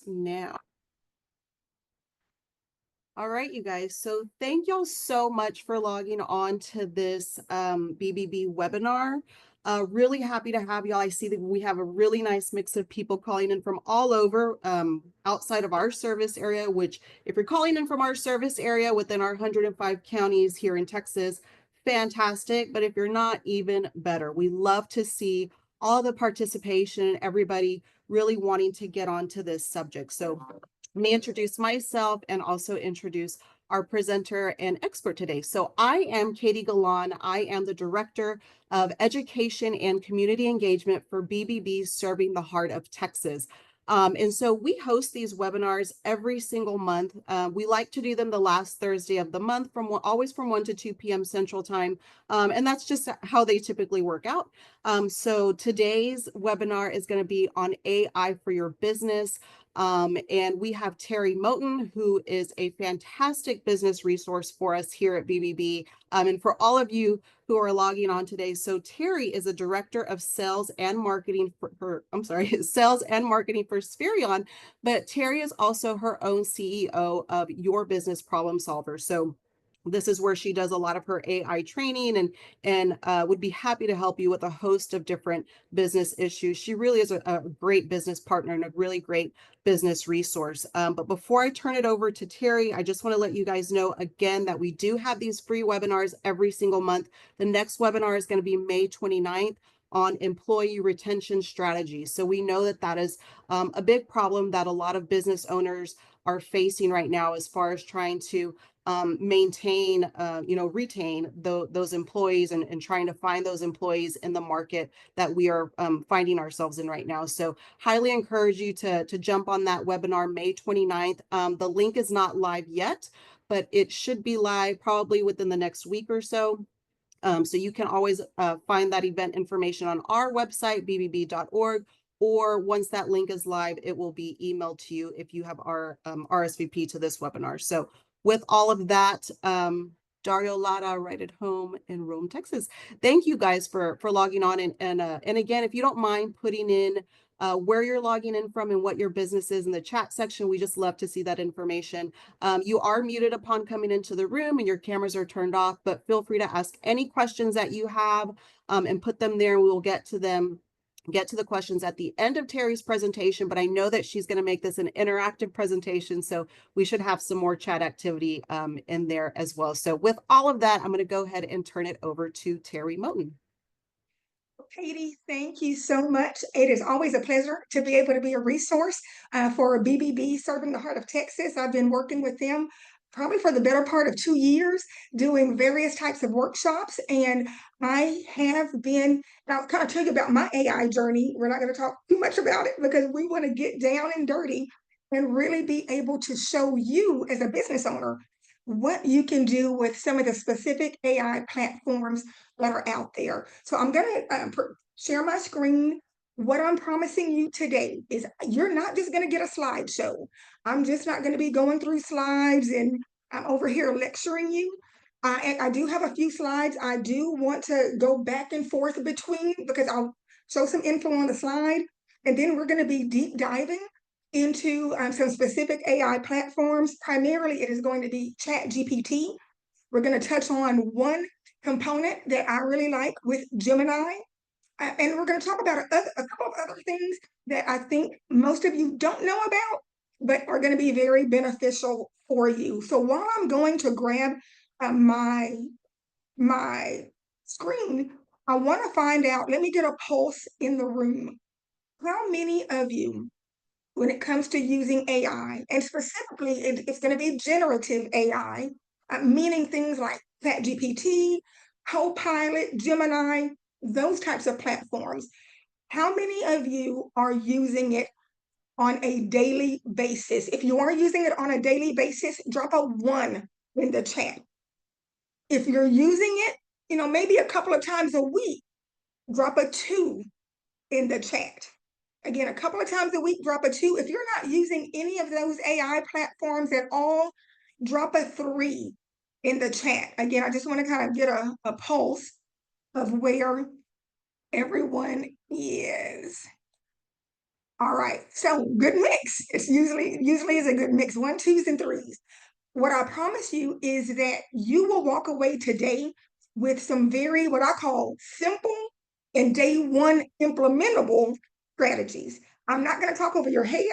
now. All right, you guys. So thank y'all so much for logging on to this BBB webinar. Really happy to have y'all. I see that we have a really nice mix of people calling in from all over outside of our service area, which if you're calling in from our service area within our 105 counties here in Texas, fantastic. But if you're not, even better. We love to see all the participation and everybody really wanting to get onto this subject. So let me introduce myself and also introduce our presenter and expert today. So I am Katie Gillan. I am the Director of Education and Community Engagement for BBB Serving the Heart of Texas. And so we host these webinars every single month. We like to do them the last Thursday of the month, always from 1 to 2 p.m. Central Time. And that's just how they typically work out. So today's webinar is going to be on AI for your business. And we have Terry Moten, who is a fantastic business resource for us here at BBB. And for all of you who are logging on today, so Terry is a director of sales and marketing sales and marketing for Spherion, but Terry is also her own CEO of Your Business Problem Solver. So this is where she does a lot of her AI training and would be happy to help you with a host of different business issues. She really is a great business partner and a really great business resource. But before I turn it over to Terry, I just want to let you guys know again that we do have these free webinars every single month. The next webinar is going to be May 29th on employee retention strategies. So we know that that is a big problem that a lot of business owners are facing right now as far as trying to maintain, retain those employees and trying to find those employees in the market that we are finding ourselves in right now. So highly encourage you to jump on that webinar May 29th. The link is not live yet, but it should be live probably within the next week or so. So you can always find that event information on our website, bbb.org, or once that link is live, it will be emailed to you if you have our RSVP to this webinar. So with all of that, Dario Lara, right at home in Rome, Texas. Thank you guys for logging on. And again, if you don't mind putting in where you're logging in from and what your business is in the chat section, we just love to see that information. You are muted upon coming into the room and your cameras are turned off, but feel free to ask any questions that you have and put them there and we will get to the questions at the end of Terry's presentation, but I know that she's going to make this an interactive presentation, so we should have some more chat activity in there as well. So with all of that, I'm going to go ahead and turn it over to Terry Moten. Katie, thank you so much. It is always a pleasure to be able to be a resource for BBB Serving the Heart of Texas. I've been working with them probably for the better part of 2 years, doing various types of workshops. And I have been, and I'll kind of tell you about my AI journey. We're not going to talk too much about it because we want to get down and dirty and really be able to show you as a business owner what you can do with some of the specific AI platforms that are out there. So I'm going to share my screen. What I'm promising you today is you're not just going to get a slideshow. I'm just not going to be going through slides and I'm over here lecturing you. I do have a few slides I do want to go back and forth between because I'll show some info on the slide. And then we're going to be deep diving into some specific AI platforms. Primarily, it is going to be ChatGPT. We're going to touch on one component that I really like with Gemini. And we're going to talk about a couple of other things that I think most of you don't know about, but are going to be very beneficial for you. So while I'm going to grab my screen, I want to find out, let me get a pulse in the room. How many of you, when it comes to using AI, and specifically it's going to be generative AI, meaning things like ChatGPT, Copilot, Gemini, those types of platforms. How many of you are using it on a daily basis? If you are using it on a daily basis, drop a 1 in the chat. If you're using it, maybe a couple of times a week, drop a 2 in the chat. Again, a couple of times a week, drop a 2. If you're not using any of those AI platforms at all, drop a 3 in the chat. Again, I just want to kind of get a pulse of where everyone is. All right, so good mix. It's usually is a good mix, 1, 2s, and 3s. What I promise you is that you will walk away today with some very, what I call simple and day one implementable strategies. I'm not going to talk over your head.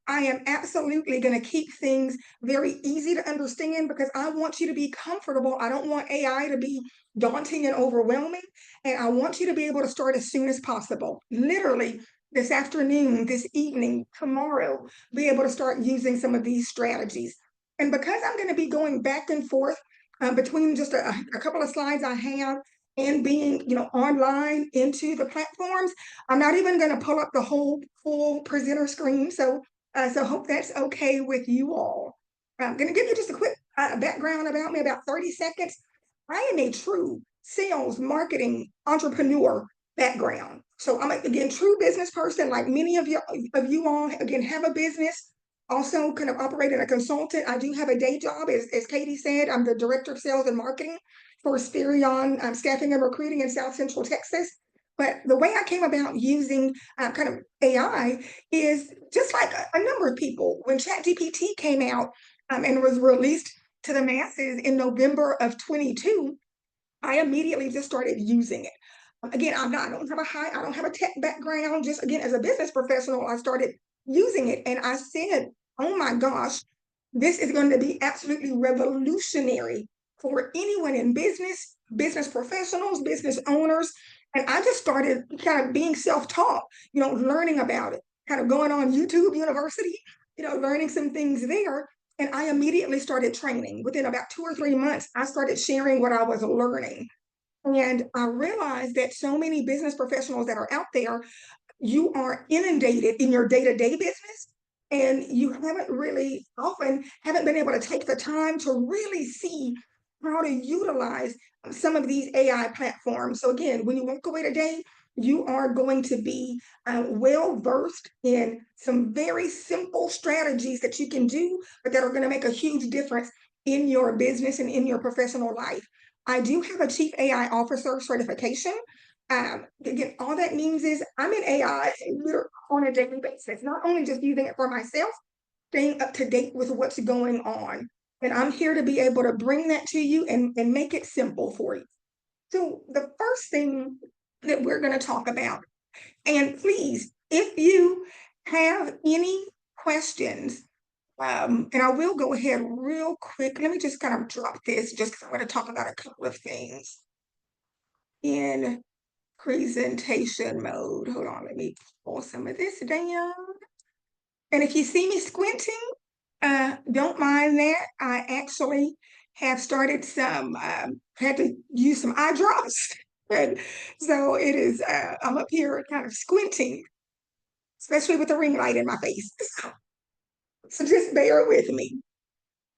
I am absolutely going to keep things very easy to understand because I want you to be comfortable. I don't want AI to be daunting and overwhelming. And I want you to be able to start as soon as possible. Literally, this afternoon, this evening, tomorrow, be able to start using some of these strategies. And because I'm going to be going back and forth between just a couple of slides I have and being, online into the platforms, I'm not even going to pull up the whole full presenter screen. So hope that's okay with you all. I'm going to give you just a quick background about me, about 30 seconds. I am a true sales marketing entrepreneur background. So I'm again true business person, like many of you all again have a business. Also, kind of operate as a consultant. I do have a day job, as Katie said. I'm the director of sales and marketing for Spirion Staffing and Recruiting in South Central Texas. But the way I came about using kind of AI is just like a number of people. When ChatGPT came out and was released to the masses in November of 22, I immediately just started using it. Again, I don't have a tech background. Just again, as a business professional, I started using it, and I said, "Oh my gosh, this is going to be absolutely revolutionary for anyone in business, business professionals, business owners." And I just started kind of being self-taught, learning about it, kind of going on YouTube University, learning some things there. And I immediately started training. Within about 2 or 3 months, I started sharing what I was learning. And I realized that so many business professionals that are out there, you are inundated in your day-to-day business, and you haven't been able to take the time to really see how to utilize some of these AI platforms. So again, when you walk away today, you are going to be well versed in some very simple strategies that you can do, but that are going to make a huge difference in your business and in your professional life. I do have a Chief AI Officer certification. Again, all that means is I'm in AI on a daily basis, not only just using it for myself, staying up to date with what's going on. And I'm here to be able to bring that to you and make it simple for you. So the first thing that we're going to talk about, and please, if you have any questions, and I will go ahead real quick. Let me just kind of drop this just because I want to talk about a couple of things in presentation mode. Hold on, let me pull some of this down. And if you see me squinting, don't mind that. I actually have started had to use some eye drops. And so it is, I'm up here kind of squinting, especially with the ring light in my face. So just bear with me.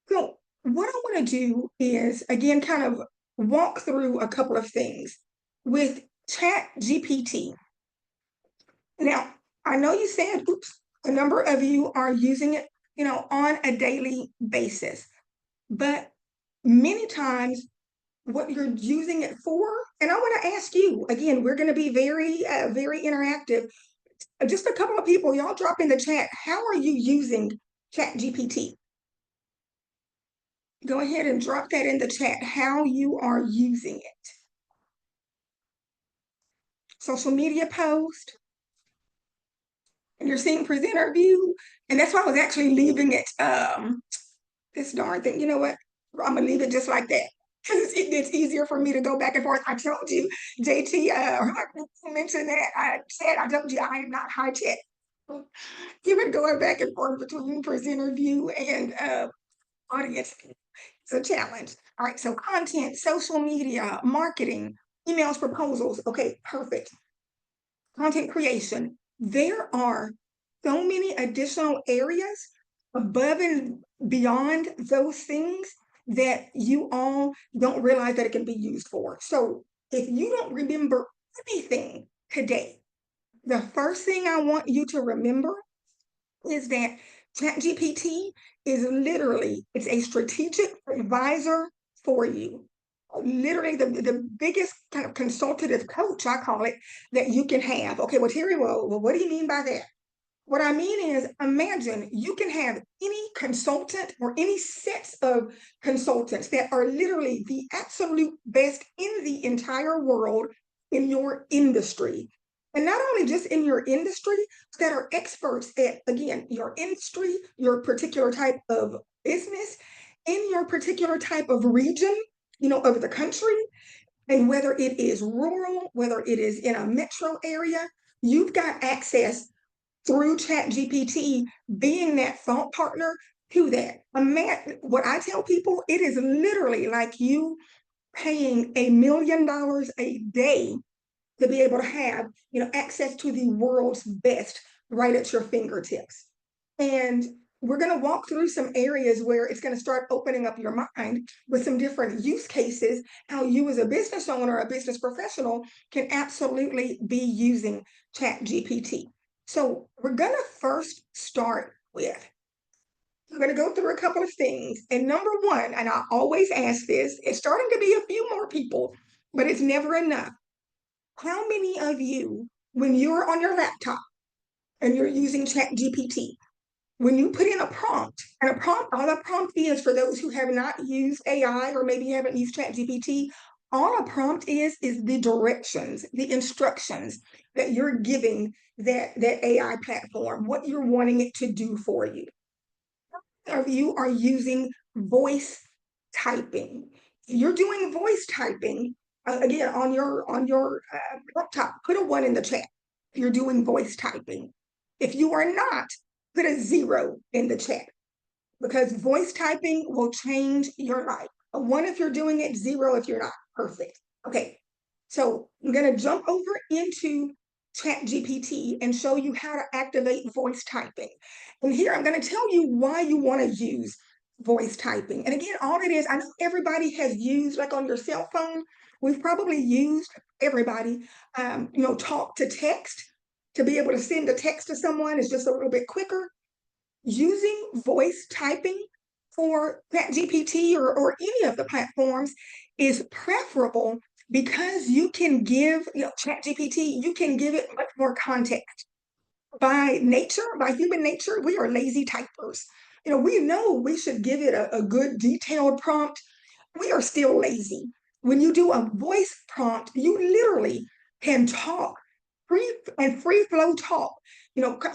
So what I want to do is, again, kind of walk through a couple of things with ChatGPT. Now, I know you said, oops, a number of you are using it, on a daily basis, but many times what you're using it for, and I want to ask you, again, we're going to be very interactive. Just a couple of people, y'all drop in the chat, how are you using ChatGPT? Go ahead and drop that in the chat, how you are using it. Social media post, and you're seeing presenter view, and that's why I was actually leaving it, this darn thing. You know what? I'm gonna leave it just like that because it's easier for me to go back and forth. I told you, JT, mentioned that. I told you I am not high tech. Even going back and forth between presenter view and audience, it's a challenge. All right, so content, social media, marketing, emails, proposals. Okay, perfect. Content creation. There are so many additional areas above and beyond those things that you all don't realize that it can be used for. So if you don't remember anything today, the first thing I want you to remember is that ChatGPT is literally, it's a strategic advisor for you. Literally the biggest kind of consultative coach, I call it, that you can have. Okay, well, Terry, well, what do you mean by that? What I mean is, imagine you can have any consultant or any sets of consultants that are literally the absolute best in the entire world in your industry. And not only just in your industry, that are experts at, again, your industry, your particular type of business, in your particular type of region, of the country. And whether it is rural, whether it is in a metro area, you've got access through ChatGPT being that thought partner to that. What I tell people, it is literally like you paying $1 million a day to be able to have, access to the world's best right at your fingertips. And we're going to walk through some areas where it's going to start opening up your mind with some different use cases, how you as a business owner, a business professional can absolutely be using ChatGPT. So we're going to first start with, we're going to go through a couple of things. And number one, and I always ask this, it's starting to be a few more people, but it's never enough. How many of you, when you're on your laptop and you're using ChatGPT, when you put in a prompt, and all a prompt is for those who have not used AI or maybe haven't used ChatGPT, all a prompt is the directions, the instructions that you're giving that AI platform, what you're wanting it to do for you. Of you are using voice typing. If you're doing voice typing, again on your laptop, put a 1 in the chat. If you're doing voice typing, if you are not, put a 0 in the chat, because voice typing will change your life. A 1 if you're doing it, 0 if you're not. Perfect. Okay, so I'm going to jump over into ChatGPT and show you how to activate voice typing. And here I'm going to tell you why you want to use voice typing. And again, all it is, I know everybody has used, like on your cell phone, we've probably used, everybody, talk to text. To be able to send a text to someone is just a little bit quicker. Using voice typing for ChatGPT or any of the platforms is preferable because you can give, ChatGPT, you can give it much more context. By nature, by human nature, we are lazy typers. We know we should give it a good detailed prompt. We are still lazy. When you do a voice prompt, you literally can talk free flow talk.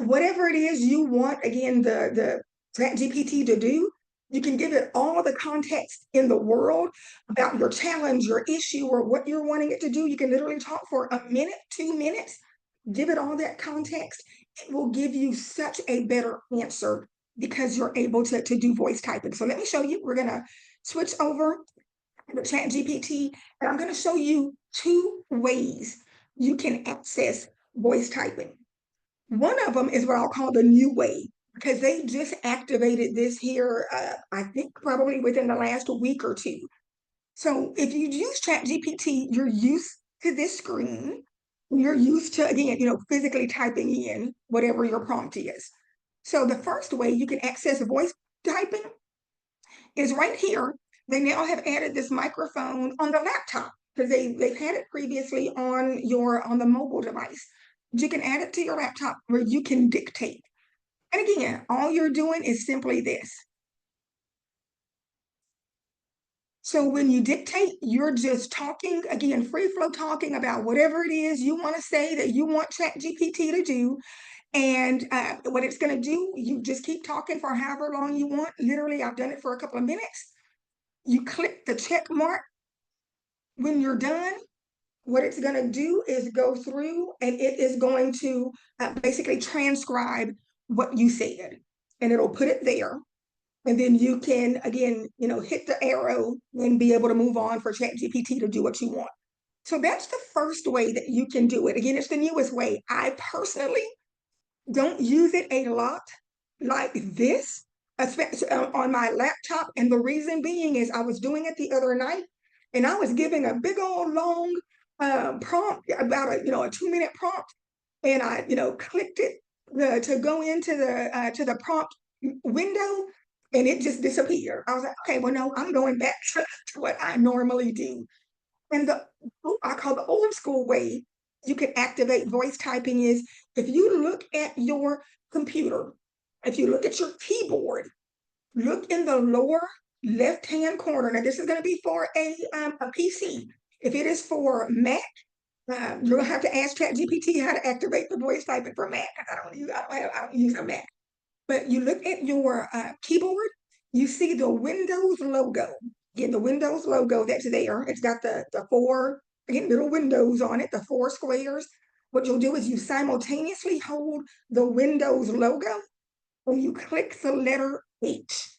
Whatever it is you want, again, the ChatGPT to do, you can give it all the context in the world about your challenge, your issue, or what you're wanting it to do. You can literally talk for a minute, 2 minutes, give it all that context. It will give you such a better answer because you're able to do voice typing. So let me show you. We're going to switch over to ChatGPT, and I'm going to show you 2 ways you can access voice typing. One of them is what I'll call the new way, because they just activated this here, I think probably within the last week or two. So if you use ChatGPT, you're used to this screen. You're used to, again, physically typing in whatever your prompt is. So the first way you can access voice typing is right here. They now have added this microphone on the laptop because they've had it previously on the mobile device. You can add it to your laptop where you can dictate. And again, all you're doing is simply this. So when you dictate, you're just talking, again, free flow talking about whatever it is you want to say that you want ChatGPT to do. And what it's going to do, you just keep talking for however long you want. Literally, I've done it for a couple of minutes. You click the check mark. When you're done, what it's going to do is go through and it is going to basically transcribe what you said, and it'll put it there. And then you can, again, hit the arrow and be able to move on for ChatGPT to do what you want. So that's the first way that you can do it. Again, it's the newest way. I personally don't use it a lot like this, especially on my laptop. And the reason being is I was doing it the other night and I was giving a big old long prompt about a 2-minute prompt, and I clicked it to go into the prompt window, and it just disappeared. I was like, okay, well, no, I'm going back to what I normally do. And I call the old school way you can activate voice typing is if you look at your computer, if you look at your keyboard, look in the lower left-hand corner. Now, this is going to be for a PC. If it is for Mac, you're gonna have to ask ChatGPT how to activate the voice typing for Mac. I don't use a Mac. But you look at your keyboard, you see the Windows logo. Again, the Windows logo that's there. It's got the four again little windows on it, the four squares. What you'll do is you simultaneously hold the Windows logo and you click the letter H,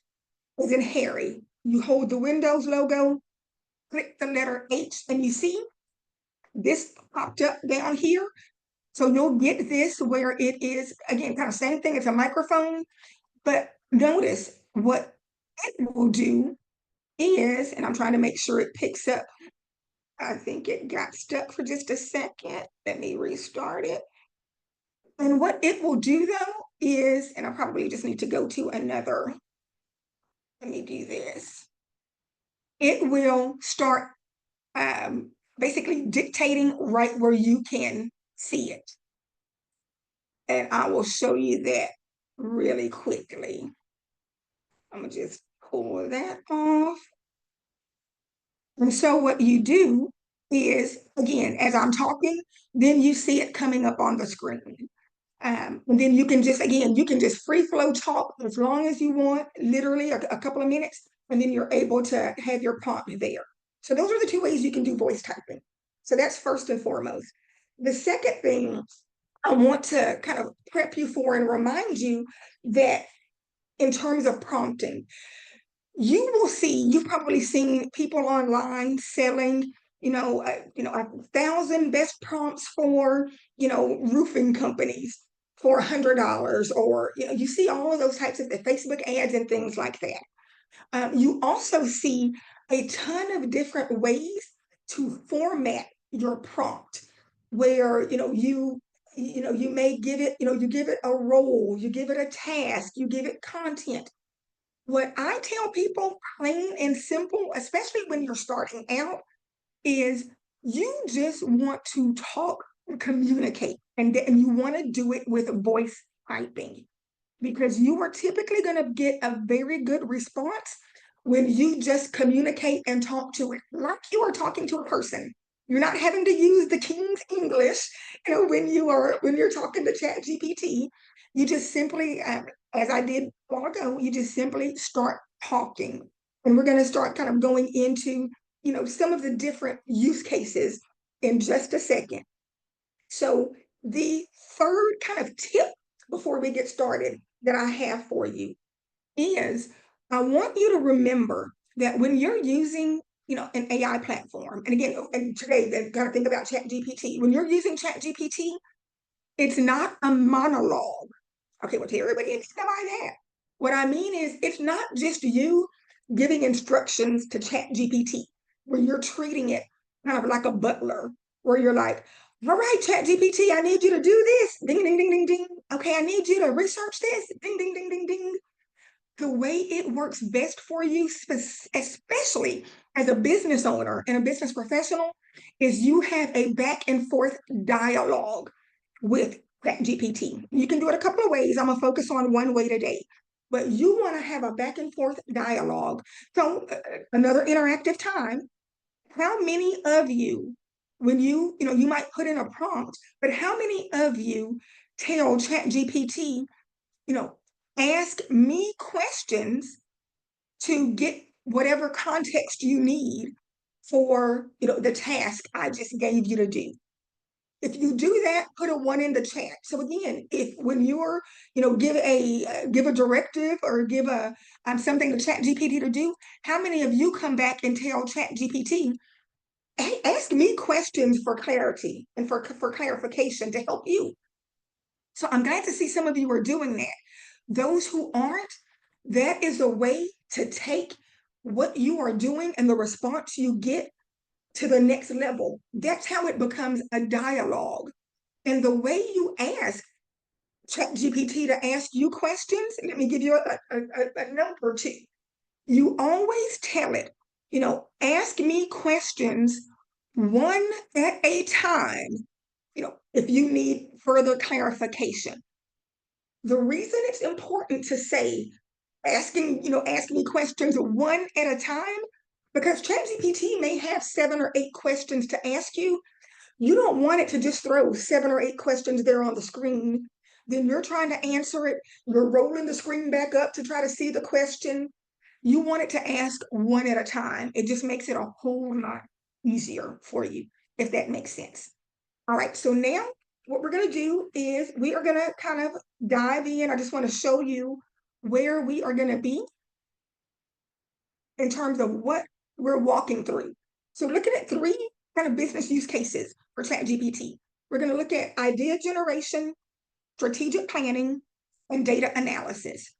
as in Harry. You hold the Windows logo, click the letter H, and you see this popped up down here. So you'll get this where it is, again, kind of same thing, it's a microphone, but notice what it will do is, and I'm trying to make sure it picks up. I think it got stuck for just a second. Let me restart it. And what it will do though is, and I probably just need to go to another, let me do this. It will start basically dictating right where you can see it. And I will show you that really quickly. I'm gonna just pull that off. And so what you do is, again, as I'm talking, then you see it coming up on the screen. And then you can just, again, you can just free flow talk as long as you want, literally a couple of minutes, and then you're able to have your prompt there. So those are the two ways you can do voice typing. So that's first and foremost. The second thing I want to kind of prep you for and remind you that in terms of prompting, you will see, you've probably seen people online selling, 1,000 best prompts for, roofing companies for $100, or, you see all of those types of the Facebook ads and things like that. You also see a ton of different ways to format your prompt where, you may give it, you give it a role, you give it a task, you give it content. What I tell people, plain and simple, especially when you're starting out, is you just want to talk and communicate, and you want to do it with voice typing because you are typically going to get a very good response when you just communicate and talk to it like you are talking to a person. You're not having to use the King's English, when you're talking to ChatGPT. You just simply, as I did a while ago, you just simply start talking, and we're going to start kind of going into some of the different use cases in just a second. So the third kind of tip before we get started that I have for you is I want you to remember that when you're using, an AI platform, and again, and today they got to think about ChatGPT. When you're using ChatGPT, it's not a monologue. Okay, well, Terry, but it's not by that. What I mean is, it's not just you giving instructions to ChatGPT, where you're treating it kind of like a butler, where you're like, all right, ChatGPT, I need you to do this. Ding, ding, ding, ding, ding. Okay, I need you to research this. Ding, ding, ding, ding, ding. The way it works best for you, especially as a business owner and a business professional, is you have a back and forth dialogue with ChatGPT. You can do it a couple of ways. I'm going to focus on one way today. But you want to have a back and forth dialogue. So, another interactive time. How many of you, when you might put in a prompt, but how many of you tell ChatGPT, ask me questions to get whatever context you need for the task I just gave you to do? If you do that, put a one in the chat. So again, if when you're give a directive or give a something to Chat GPT to do, how many of you come back and tell Chat GPT, hey, ask me questions for clarity and for clarification to help you? So I'm glad to see some of you are doing that. Those who aren't, that is a way to take what you are doing and the response you get to the next level. That's how it becomes a dialogue. And the way you ask ChatGPT to ask you questions, let me give you a number two. You always tell it, ask me questions one at a time. if you need further clarification. The reason it's important to say ask me questions one at a time, because ChatGPT may have 7 or 8 questions to ask you. You don't want it to just throw 7 or 8 questions there on the screen. Then you're trying to answer it. You're rolling the screen back up to try to see the question. You want it to ask one at a time. It just makes it a whole lot easier for you, if that makes sense. All right, so now what we're going to do is we are going to kind of dive in. I just want to show you where we are going to be in terms of what we're walking through. So looking at 3 kind of business use cases for ChatGPT. We're going to look at idea generation, strategic planning, and data analysis.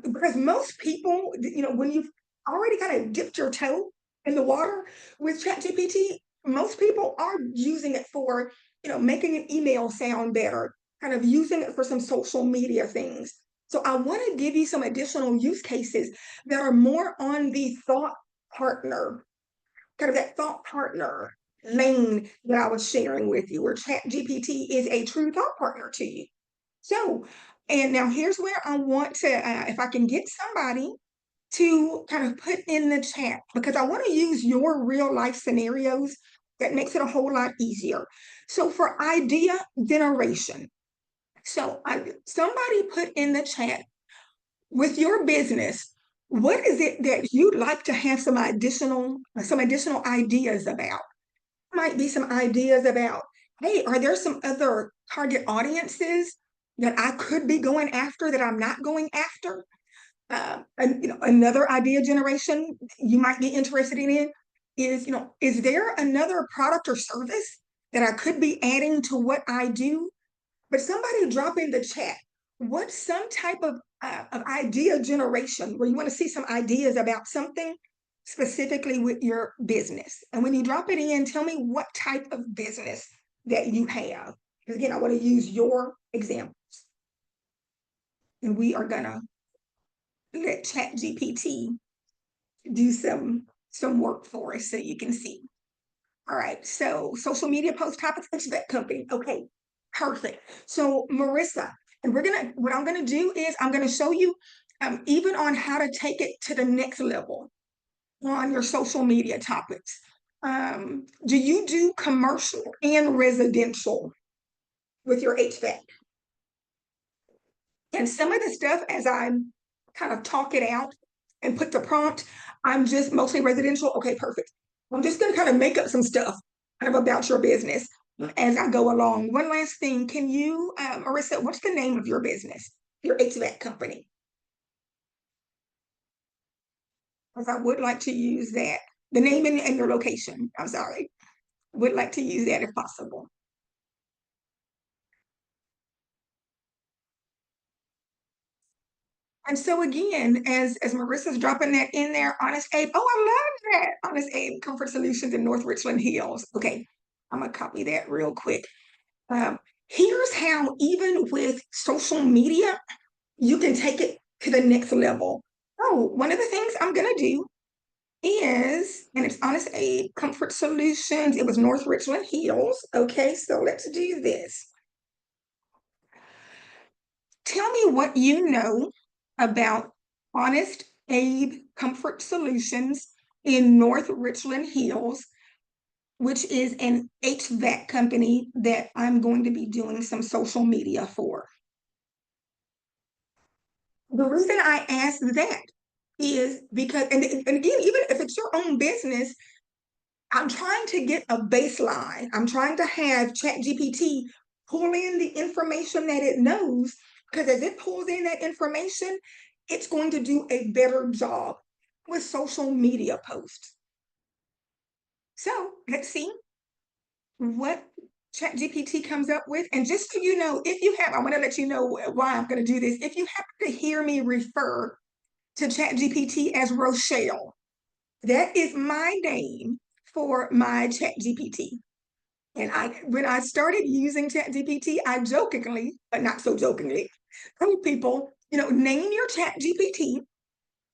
Because most people, when you've already kind of dipped your toe in the water with ChatGPT, most people are using it for, making an email sound better, kind of using it for some social media things. So I want to give you some additional use cases that are more on the thought partner, kind of that thought partner lane that I was sharing with you, where ChatGPT is a true thought partner to you. So, and now here's where I want to, if I can get somebody to kind of put in the chat, because I want to use your real life scenarios that makes it a whole lot easier. So for idea generation, somebody put in the chat, with your business, what is it that you'd like to have some additional ideas about? Might be some ideas about, hey, are there some other target audiences that I could be going after that I'm not going after? And another idea generation you might be interested in is, is there another product or service that I could be adding to what I do? But somebody drop in the chat, what's some type of idea generation where you want to see some ideas about something specifically with your business? And when you drop it in, tell me what type of business that you have. Because again, I want to use your examples. And we are gonna let ChatGPT do some work for us so you can see. All right, so social media post topics, that company. Okay, perfect. So Marissa, and what I'm gonna do is I'm gonna show you even on how to take it to the next level on your social media topics. Do you do commercial and residential with your HVAC? And some of the stuff, as I kind of talk it out and put the prompt, I'm just mostly residential. Okay, perfect. I'm just going to kind of make up some stuff kind of about your business as I go along. One last thing, can you, Marissa, what's the name of your business, your HVAC company? Because I would like to use that, the name and your location. I'm sorry. Would like to use that if possible. And so again, as Marissa's dropping that in there, Honest Abe. Oh, I love that. Honest Abe Comfort Solutions in North Richland Hills. Okay, I'm gonna copy that real quick. Here's how, even with social media, you can take it to the next level. Oh, one of the things I'm gonna do is, and it's Honest Abe Comfort Solutions. It was North Richland Hills. Okay, so let's do this. Tell me what you know about Honest Abe Comfort Solutions in North Richland Hills, which is an HVAC company that I'm going to be doing some social media for. The reason I ask that is because, and again, even if it's your own business, I'm trying to get a baseline. I'm trying to have ChatGPT pull in the information that it knows, because as it pulls in that information, it's going to do a better job with social media posts. So let's see what ChatGPT comes up with. And just so you know, if you have, I want to let you know why I'm going to do this. If you happen to hear me refer to ChatGPT as Rochelle, that is my name for my ChatGPT. And when I started using ChatGPT, I jokingly, but not so jokingly, told people, name your ChatGPT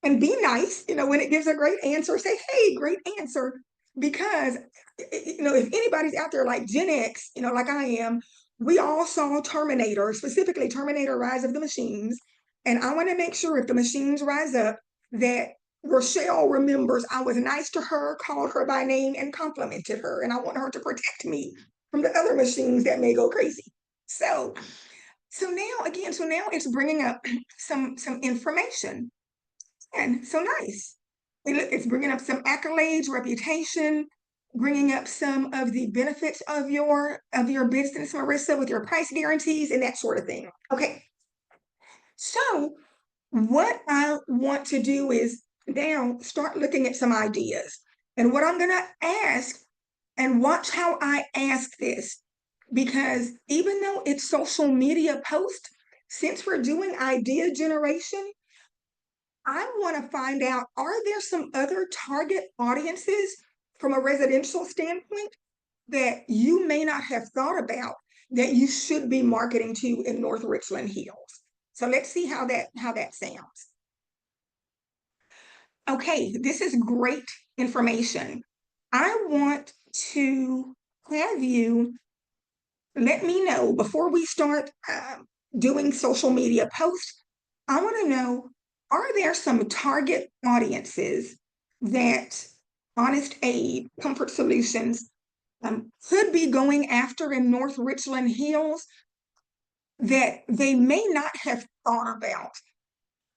and be nice. When it gives a great answer, say, hey, great answer. Because, if anybody's out there like Gen X, like I am, we all saw Terminator, specifically Terminator Rise of the Machines. And I want to make sure if the machines rise up, that Rochelle remembers I was nice to her, called her by name, and complimented her. And I want her to protect me from the other machines that may go crazy. So, so now it's bringing up some information, and so nice. It's bringing up some accolades, reputation, bringing up some of the benefits of your business, Marissa, with your price guarantees and that sort of thing. Okay, so what I want to do is now start looking at some ideas. And what I'm going to ask, and watch how I ask this, because even though it's social media post, since we're doing idea generation, I want to find out, are there some other target audiences from a residential standpoint that you may not have thought about that you should be marketing to in North Richland Hills? So let's see how that sounds. Okay, this is great information. I want to have you let me know before we start doing social media posts. I want to know, are there some target audiences that Honest Aid, Comfort Solutions could be going after in North Richland Hills that they may not have thought about?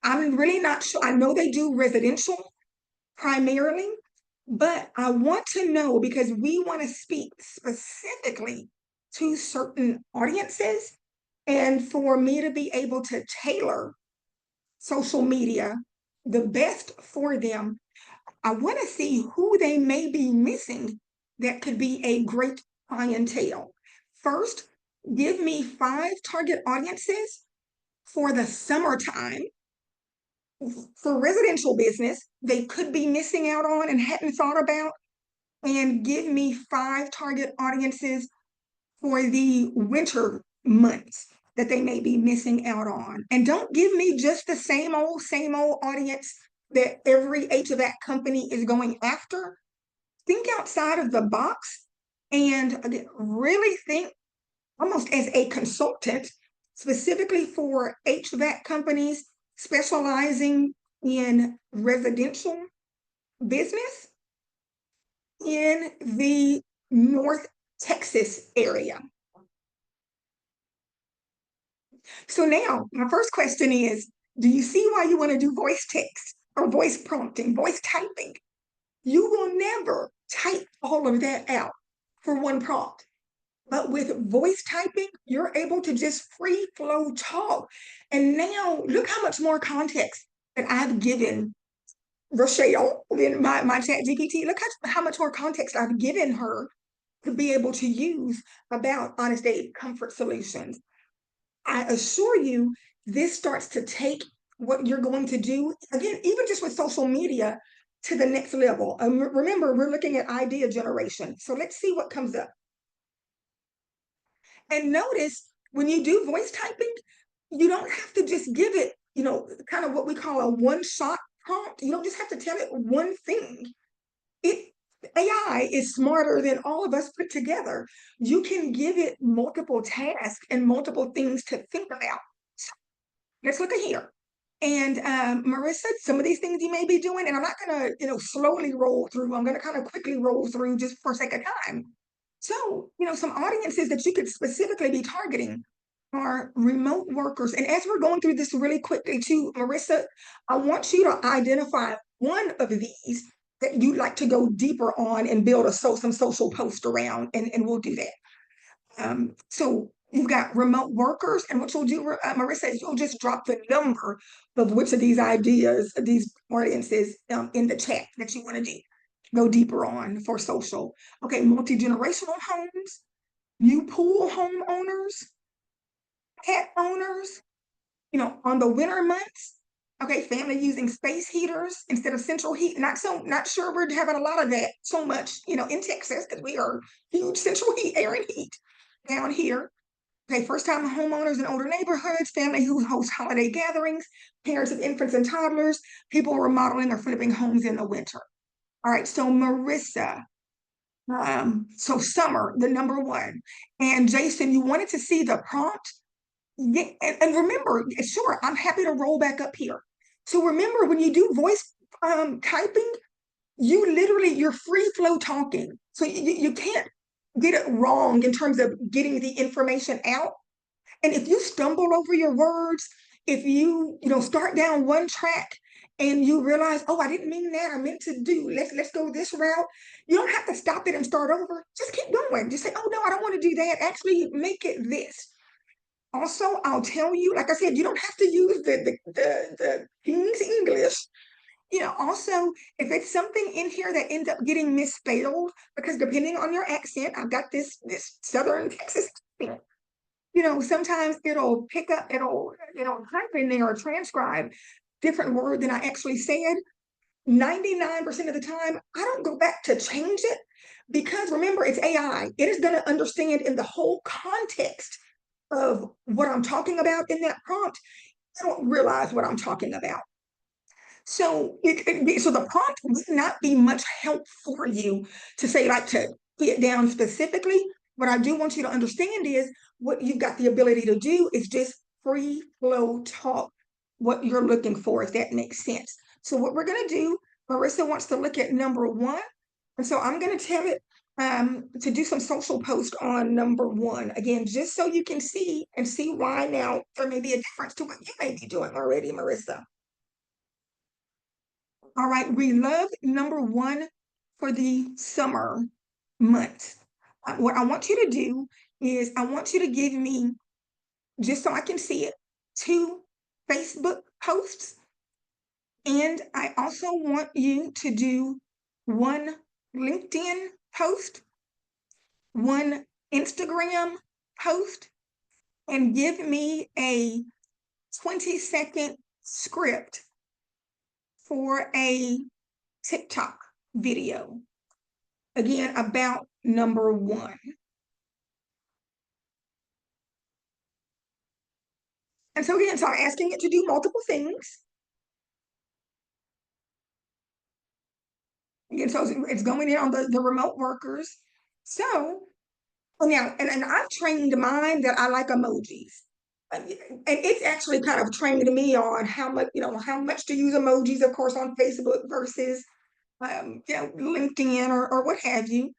I'm really not sure. I know they do residential primarily, but I want to know, because we want to speak specifically to certain audiences, and for me to be able to tailor social media the best for them. I want to see who they may be missing that could be a great clientele. First, give me 5 target audiences for the summertime for residential business they could be missing out on and hadn't thought about, and give me 5 target audiences for the winter months that they may be missing out on. And don't give me just the same old audience that every HVAC company is going after. Think outside of the box, and again, really think almost as a consultant, specifically for HVAC companies specializing in residential business in the North Texas area. So now my first question is, do you see why you want to do voice text or voice prompting, voice typing? You will never type all of that out for one prompt. But with voice typing, you're able to just free flow talk. And now look how much more context that I've given Rochelle in my ChatGPT. Look how much more context I've given her to be able to use about Honest Aid Comfort Solutions. I assure you, this starts to take what you're going to do, again, even just with social media, to the next level. Remember, we're looking at idea generation. So let's see what comes up. And notice when you do voice typing, you don't have to just give it, kind of what we call a one-shot prompt. You don't just have to tell it one thing. It AI is smarter than all of us put together. You can give it multiple tasks and multiple things to think about. So let's look at here. And Marissa, some of these things you may be doing, and I'm not going to, slowly roll through. I'm going to kind of quickly roll through just for sake of time. So, some audiences that you could specifically be targeting are remote workers. And as we're going through this really quickly too, Marissa, I want you to identify one of these that you'd like to go deeper on and build some social post around, and we'll do that. So you've got remote workers, and what you'll do, Marissa, is you'll just drop the number of which of these ideas, these audiences in the chat that you want to go deeper on for social. Okay, multi-generational homes, new pool homeowners, pet owners, on the winter months. Okay, family using space heaters instead of central heat. Not sure we're having a lot of that so much, in Texas, because we are huge central heat, air and heat down here. Okay, first-time homeowners in older neighborhoods, family who host holiday gatherings, parents of infants and toddlers, people remodeling or flipping homes in the winter. All right, so Marissa, So summer, the number one. And Jason, you wanted to see the prompt. Yeah, and remember, sure, I'm happy to roll back up here. So remember, when you do voice typing, you're free flow talking. So you can't get it wrong in terms of getting the information out. And if you stumble over your words, if you start down one track and you realize, oh, I didn't mean that, I meant to do, let's go this route. You don't have to stop it and start over. Just keep going. Just say, oh no, I don't want to do that. Actually, make it this. Also, I'll tell you, like I said, you don't have to use the King's English. Also, if it's something in here that ends up getting misspelled, because depending on your accent, I've got this Southern Texas accent. Sometimes it'll type in there or transcribe different word than I actually said. 99% of the time, I don't go back to change it because remember, it's AI. It is going to understand in the whole context of what I'm talking about in that prompt. I don't realize what I'm talking about. So the prompt would not be much help for you to say, like, to get down specifically. What I do want you to understand is what you've got the ability to do is just free flow talk what you're looking for, if that makes sense. So what we're going to do, Marissa wants to look at number one. And so I'm going to tell it to do some social post on number one. Again, just so you can see and see why now there may be a difference to what you may be doing already, Marissa. All right, we love number one for the summer months. What I want you to do is I want you to give me, just so I can see it, 2 Facebook posts. And I also want you to do 1 LinkedIn post, 1 Instagram post, and give me a 20-second script for a TikTok video. Again, about number one. And so again, so I'm asking it to do multiple things. Again, so it's going in on the remote workers. So now, and I've trained mine that I like emojis. And it's actually kind of trained me on how much to use emojis, of course, on Facebook versus LinkedIn or what have you.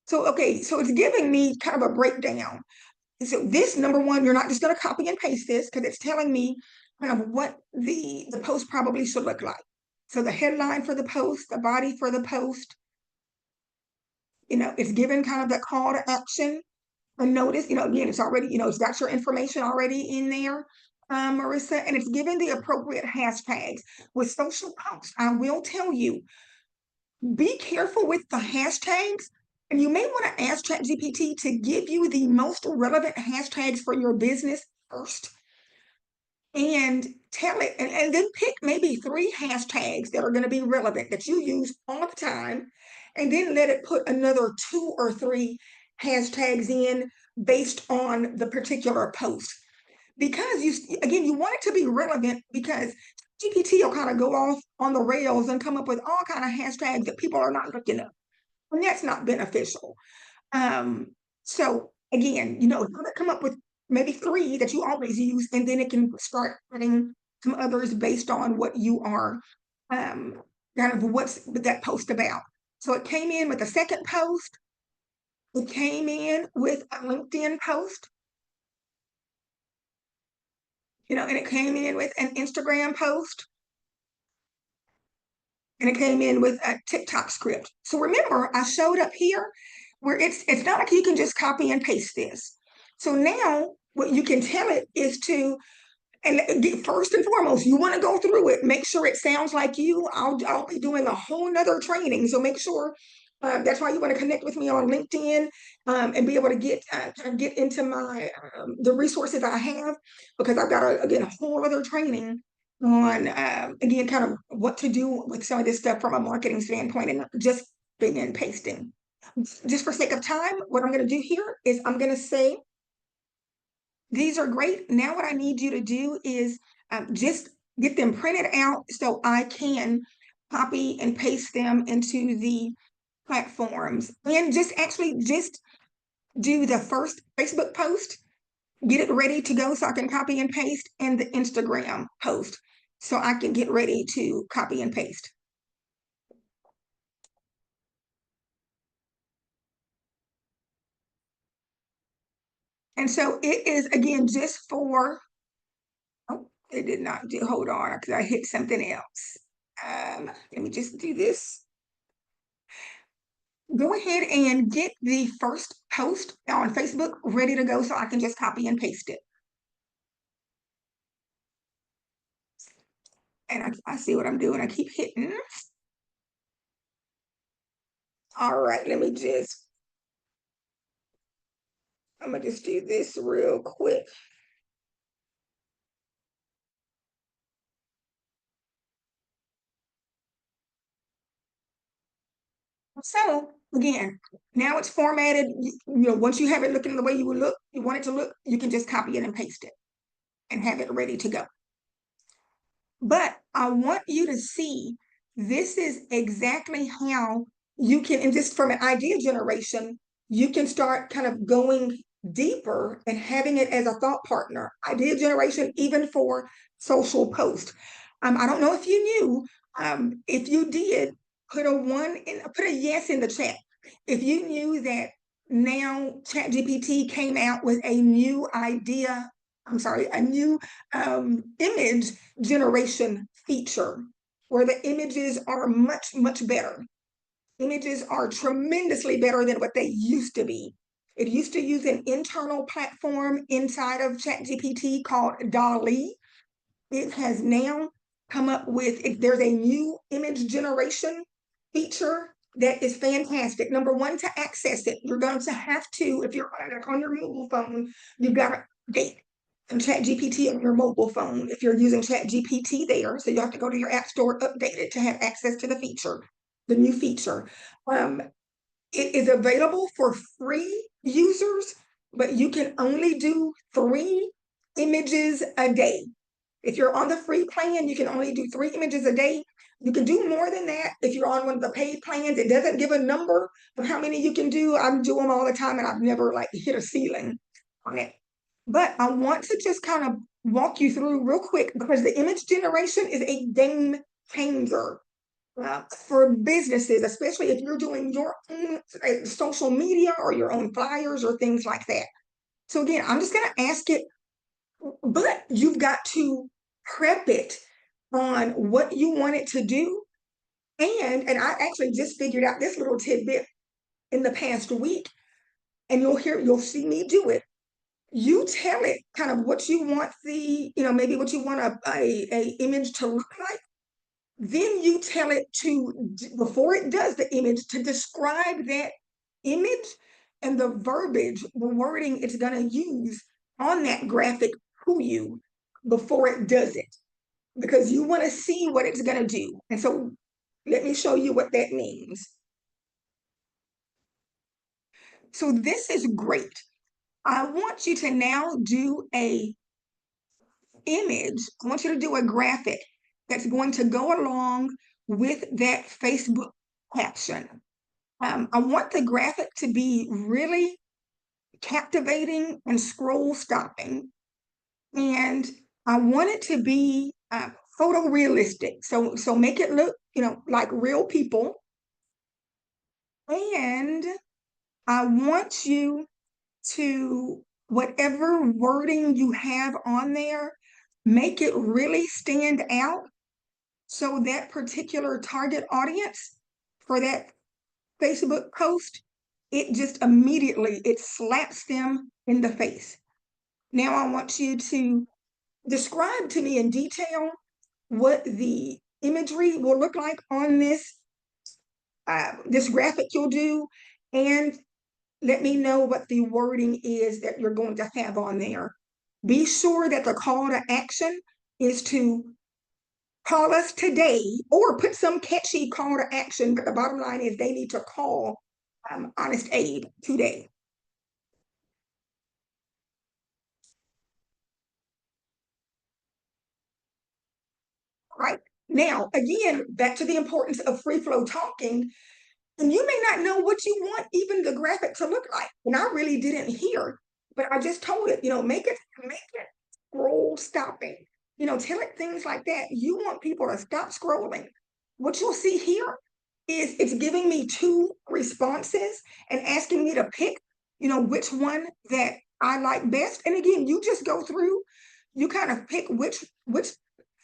So, okay, so it's giving me kind of a breakdown. So this number one, you're not just going to copy and paste this because it's telling me kind of what the post probably should look like. So the headline for the post, the body for the post, it's given kind of that call to action. And notice, again, it's already, it's got your information already in there, Marissa, and it's given the appropriate hashtags. With social posts, I will tell you, be careful with the hashtags. And you may want to ask ChatGPT to give you the most relevant hashtags for your business first. And tell it, and then pick maybe 3 hashtags that are going to be relevant that you use all the time. And then let it put another 2 or 3 hashtags in based on the particular post. Because you want it to be relevant because GPT will kind of go off on the rails and come up with all kind of hashtags that people are not looking up. And that's not beneficial. So again, come up with maybe 3 that you always use, and then it can start adding some others based on what you are kind of what's that post about. So it came in with a second post. It came in with a LinkedIn post. And it came in with an Instagram post. And it came in with a TikTok script. So remember, I showed up here where it's not like you can just copy and paste this. So now what you can tell it is to, and first and foremost, you want to go through it, make sure it sounds like you. I'll be doing a whole nother training. So make sure that's why you want to connect with me on LinkedIn and be able to get into my the resources I have, because I've got a whole other training on again kind of what to do with some of this stuff from a marketing standpoint and not just copying and pasting. Just for sake of time, what I'm going to do here is I'm going to say these are great. Now what I need you to do is just get them printed out so I can copy and paste them into the platforms, and just do the first Facebook post, get it ready to go so I can copy and paste, and the Instagram post so I can get ready to copy and paste. And so it is, again, just for, oh, it did not do, hold on, because I hit something else. Let me just do this. Go ahead and get the first post on Facebook ready to go so I can just copy and paste it. And I see what I'm doing. I keep hitting. All right, I'm gonna just do this real quick. So again, now it's formatted. Once you have it looking the way you want it to look, you can just copy it and paste it and have it ready to go. But I want you to see this is exactly how you can, and just from an idea generation, you can start kind of going deeper and having it as a thought partner. Idea generation, even for social post. I don't know if you knew, if you did, put a yes in the chat. If you knew that now ChatGPT came out with a new a new image generation feature where the images are much, much better. Images are tremendously better than what they used to be. It used to use an internal platform inside of ChatGPT called DALL-E. It has now come up with, there's a new image generation feature that is fantastic. Number one, to access it, you're going to have to, if you're on your mobile phone, you've got to update ChatGPT on your mobile phone. If you're using ChatGPT there, so you have to go to your app store, update it to have access to the feature, the new feature. It is available for free users, but you can only do 3 images a day. If you're on the free plan, you can only do 3 images a day. You can do more than that if you're on one of the paid plans. It doesn't give a number of how many you can do. I do them all the time and I've never hit a ceiling on it. But I want to just kind of walk you through real quick because the image generation is a game changer for businesses, especially if you're doing your own social media or your own flyers or things like that. So again, I'm just going to ask it, but you've got to prep it on what you want it to do. And I actually just figured out this little tidbit in the past week, and you'll see me do it. You tell it kind of what you want maybe what you want a image to look like. Then you tell it before it does the image, to describe that image and the verbiage, the wording it's going to use on that graphic to you before it does it, because you want to see what it's going to do. And so let me show you what that means. So this is great. I want you to now do a image. I want you to do a graphic that's going to go along with that Facebook caption. I want the graphic to be really captivating and scroll stopping. And I want it to be photorealistic. So make it look, like real people. And I want you to, whatever wording you have on there, make it really stand out so that particular target audience for that Facebook post, it just immediately, it slaps them in the face. Now I want you to describe to me in detail what the imagery will look like on this graphic you'll do, and let me know what the wording is that you're going to have on there. Be sure that the call to action is to call us today, or put some catchy call to action, but the bottom line is they need to call Honest Abe today. Right. Now, again, back to the importance of free flow talking. And you may not know what you want even the graphic to look like. And I really didn't hear, but I just told it, make it scroll stopping. Tell it things like that. You want people to stop scrolling. What you'll see here is it's giving me two responses and asking me to pick, which one that I like best. And again, you just go through, you kind of pick which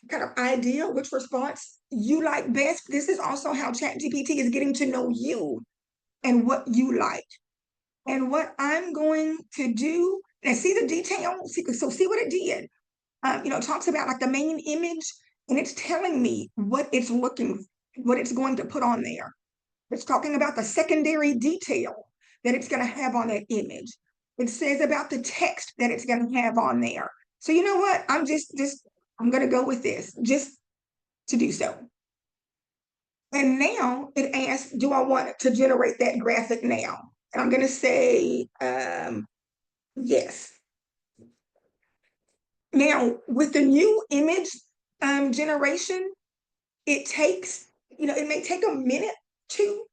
kind of idea, which response you like best. This is also how ChatGPT is getting to know you and what you like. And what I'm going to do, and see the detail, so see what it did. It talks about like the main image, and it's telling me what it's going to put on there. It's talking about the secondary detail that it's going to have on that image. It says about the text that it's going to have on there. So you know what? I'm going to go with this just to do so. And now it asks, do I want to generate that graphic now? And I'm going to say yes. Now, with the new image generation, it takes, it may take a minute to,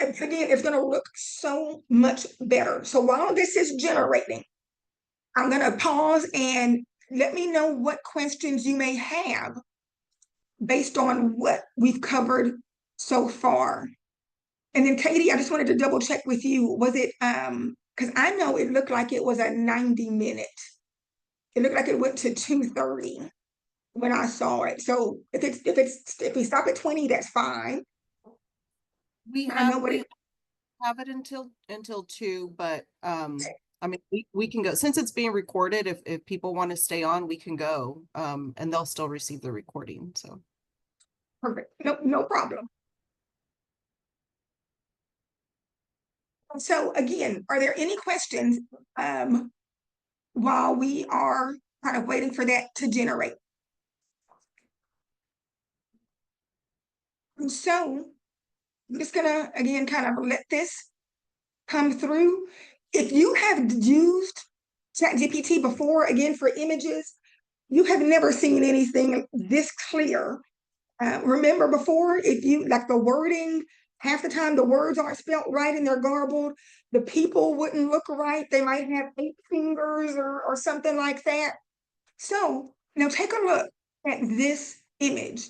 again, it's going to look so much better. So while this is generating, I'm going to pause and let me know what questions you may have based on what we've covered so far. And then Katie, I just wanted to double check with you. Was it, because I know it looked like it was a 90-minute. It looked like it went to 2:30 when I saw it. So if we stop at 20, that's fine. We I know what we it, have it until 2, but I mean we can go since it's being recorded. If people want to stay on, we can go. And they'll still receive the recording. So perfect. No problem. So again, are there any questions while we are kind of waiting for that to generate? And so I'm just gonna again kind of let this come through. If you have used ChatGPT before, again for images, you have never seen anything this clear. Remember before, if you like the wording, half the time the words aren't spelt right and they're garbled. The people wouldn't look right. They might have 8 fingers or something like that. So now take a look at this image.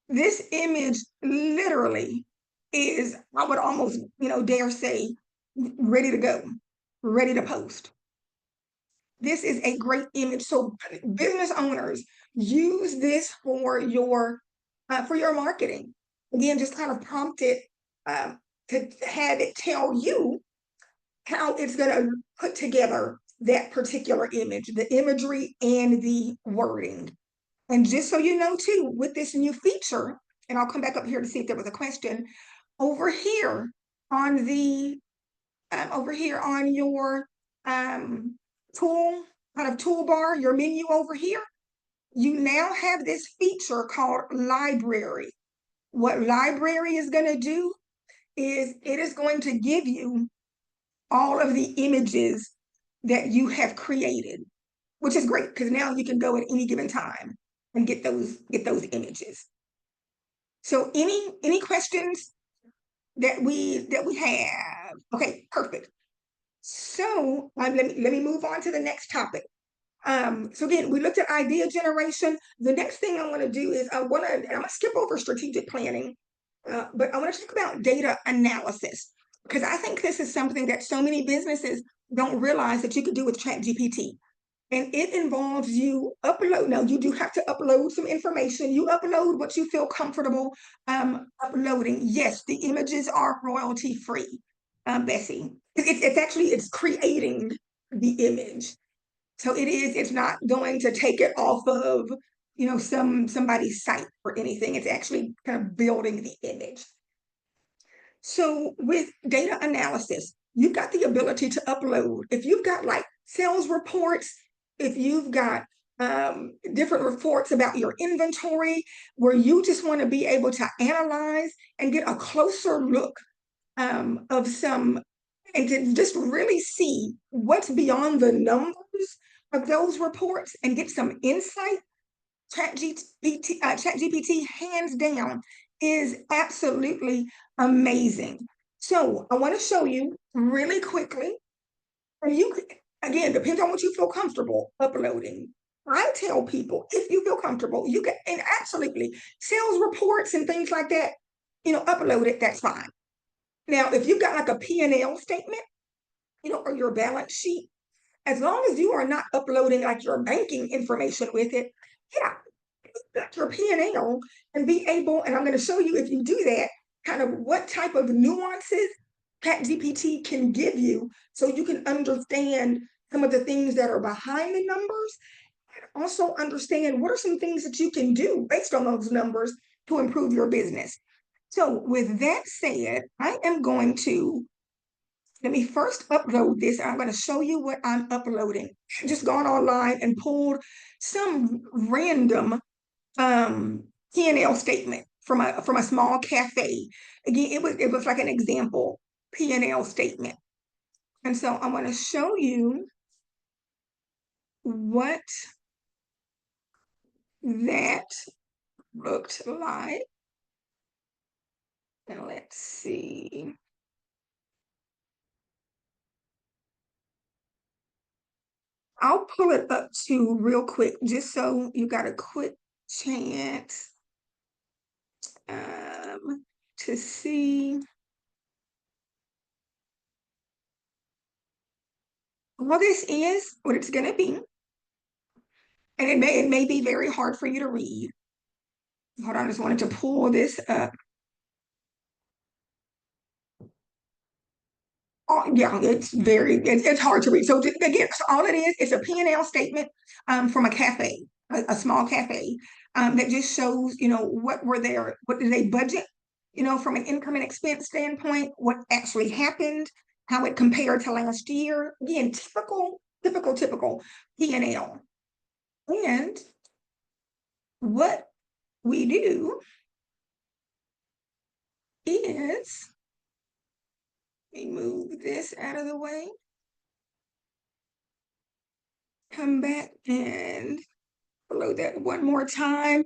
This image literally is, I would almost, dare say, ready to go, ready to post. This is a great image. So business owners, use this for your marketing. Again, just kind of prompt it to have it tell you how it's going to put together that particular image, the imagery and the wording. And just so you know too, with this new feature, and I'll come back up here to see if there was a question, over here on the over here on your toolbar, your menu over here, you now have this feature called library. What library is going to do is it is going to give you all of the images that you have created, which is great because now you can go at any given time and get those images. So any questions that we have? Okay, perfect. So let me move on to the next topic. So again, we looked at idea generation. The next thing I want to do is I'm gonna skip over strategic planning, but I want to talk about data analysis because I think this is something that so many businesses don't realize that you could do with ChatGPT. And it involves you upload. Now you do have to upload some information. You upload what you feel comfortable uploading. Yes, the images are royalty free, Bessie. It's actually it's creating the image. So it's not going to take it off of somebody's site or anything. It's actually kind of building the image. So with data analysis, you've got the ability to upload. If you've got like sales reports, if you've got different reports about your inventory, where you just want to be able to analyze and get a closer look of some, and to just really see what's beyond the numbers of those reports and get some insight, ChatGPT hands down is absolutely Amazing. So I want to show you really quickly, and you could, again, depends on what you feel comfortable uploading. I tell people if you feel comfortable, you can, and absolutely sales reports and things like that, upload it, that's fine. Now, if you've got like a P&L statement, or your balance sheet, as long as you are not uploading like your banking information with it, yeah, got your P&L and be able, and I'm going to show you if you do that, kind of what type of nuances ChatGPT can give you so you can understand some of the things that are behind the numbers, and also understand what are some things that you can do based on those numbers to improve your business. So with that said, I am going to, let me first upload this. I'm going to show you what I'm uploading. I've just gone online and pulled some random P&L statement from a small cafe. Again, it was like an example P&L statement. And so I'm going to show you what that looked like. Now let's see. I'll pull it up too real quick, just so you got a quick chance to see what this is, what it's going to be. And it may be very hard for you to read. Hold on, I just wanted to pull this up. Oh, yeah, it's hard to read. So again, so all it is a P&L statement from a cafe, a small cafe, that just shows, what did they budget, from an income and expense standpoint, what actually happened, how it compared to last year. Again, typical P&L. And what we do is, let me move this out of the way, come back and load that one more time.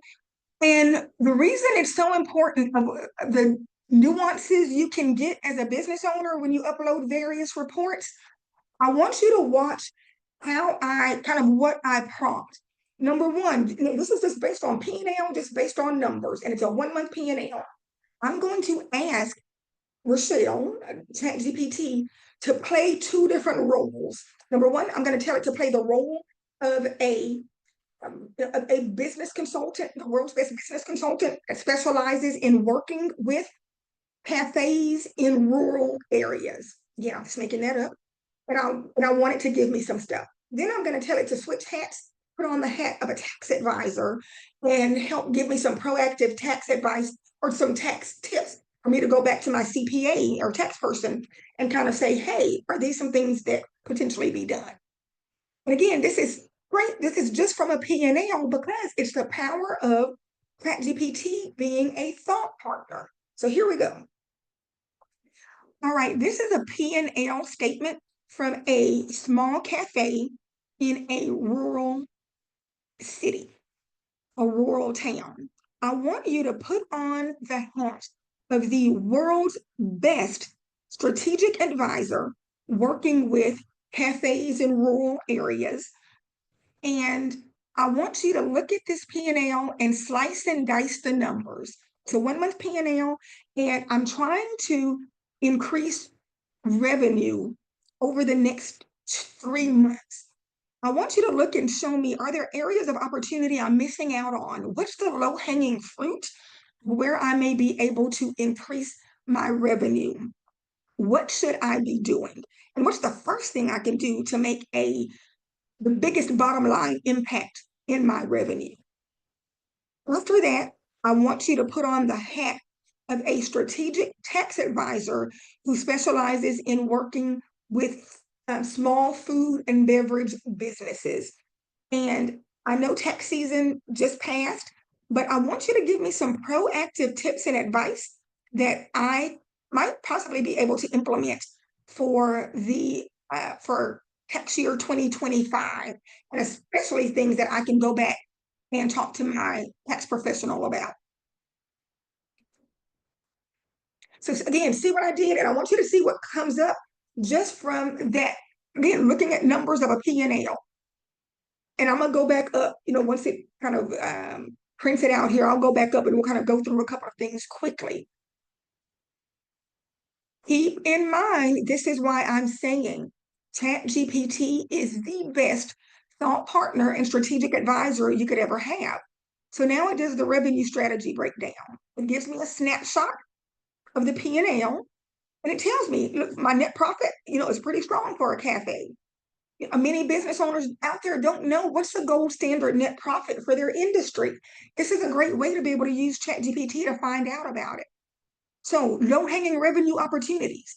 And the reason it's so important, the nuances you can get as a business owner when you upload various reports, I want you to watch how what I prompt. Number one, this is just based on P&L, just based on numbers, and it's a 1 month P&L. I'm going to ask Rochelle, ChatGPT, to play two different roles. Number one, I'm going to tell it to play the role of a business consultant, the world's best business consultant that specializes in working with cafes in rural areas. Yeah, I'm just making that up. And I want it to give me some stuff. Then I'm going to tell it to switch hats, put on the hat of a tax advisor, and help give me some proactive tax advice or some tax tips for me to go back to my CPA or tax person and kind of say, hey, are these some things that potentially be done? And again, this is great. This is just from a P&L because it's the power of ChatGPT being a thought partner. So here we go. All right, this is a P&L statement from a small cafe in a rural city, a rural town. I want you to put on the hat of the world's best strategic advisor working with cafes in rural areas. And I want you to look at this P&L and slice and dice the numbers. So 1 month P&L, and I'm trying to increase revenue over the next 3 months. I want you to look and show me, are there areas of opportunity I'm missing out on? What's the low-hanging fruit where I may be able to increase my revenue? What should I be doing? And what's the first thing I can do to make the biggest bottom line impact in my revenue? After that, I want you to put on the hat of a strategic tax advisor who specializes in working with small food and beverage businesses. And I know tax season just passed, but I want you to give me some proactive tips and advice that I might possibly be able to implement for for tax year 2025, and especially things that I can go back and talk to my tax professional about. So again, see what I did, and I want you to see what comes up just from that. Again, looking at numbers of a P&L. And I'm gonna go back up, once it kind of prints it out here, I'll go back up and we'll kind of go through a couple of things quickly. Keep in mind, this is why I'm saying ChatGPT is the best thought partner and strategic advisor you could ever have. So now it does the revenue strategy breakdown. It gives me a snapshot of the P&L, and it tells me, look, my net profit, is pretty strong for a cafe. Many business owners out there don't know what's the gold standard net profit for their industry. This is a great way to be able to use ChatGPT to find out about it. So low-hanging revenue opportunities,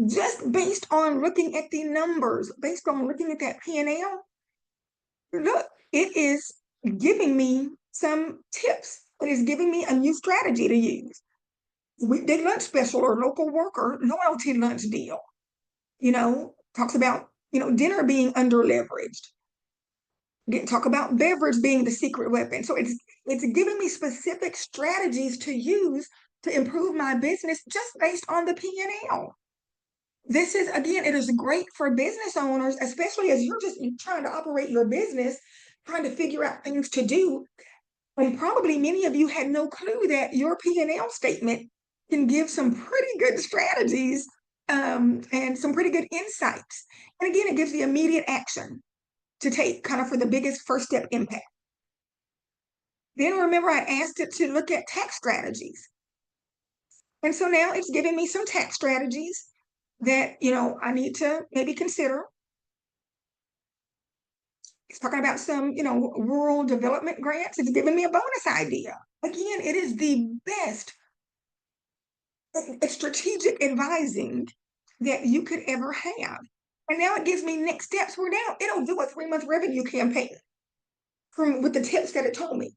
just based on looking at the numbers, based on looking at that P&L, look, it is giving me some tips. It is giving me a new strategy to use. Weekday lunch special or local worker loyalty lunch deal. Talks about, dinner being under leveraged. Didn't talk about beverage being the secret weapon. So it's giving me specific strategies to use to improve my business just based on the P&L. This is, again, it is great for business owners, especially as you're trying to operate your business, trying to figure out things to do. And probably many of you had no clue that your P&L statement can give some pretty good strategies and some pretty good insights. And again, it gives the immediate action to take kind of for the biggest first step impact. Then remember, I asked it to look at tax strategies. And so now it's giving me some tax strategies that, I need to maybe consider. It's talking about some, rural development grants. It's giving me a bonus idea. Again, it is the best strategic advising that you could ever have. And now it gives me next steps where now it'll do a 3-month revenue campaign with the tips that it told me.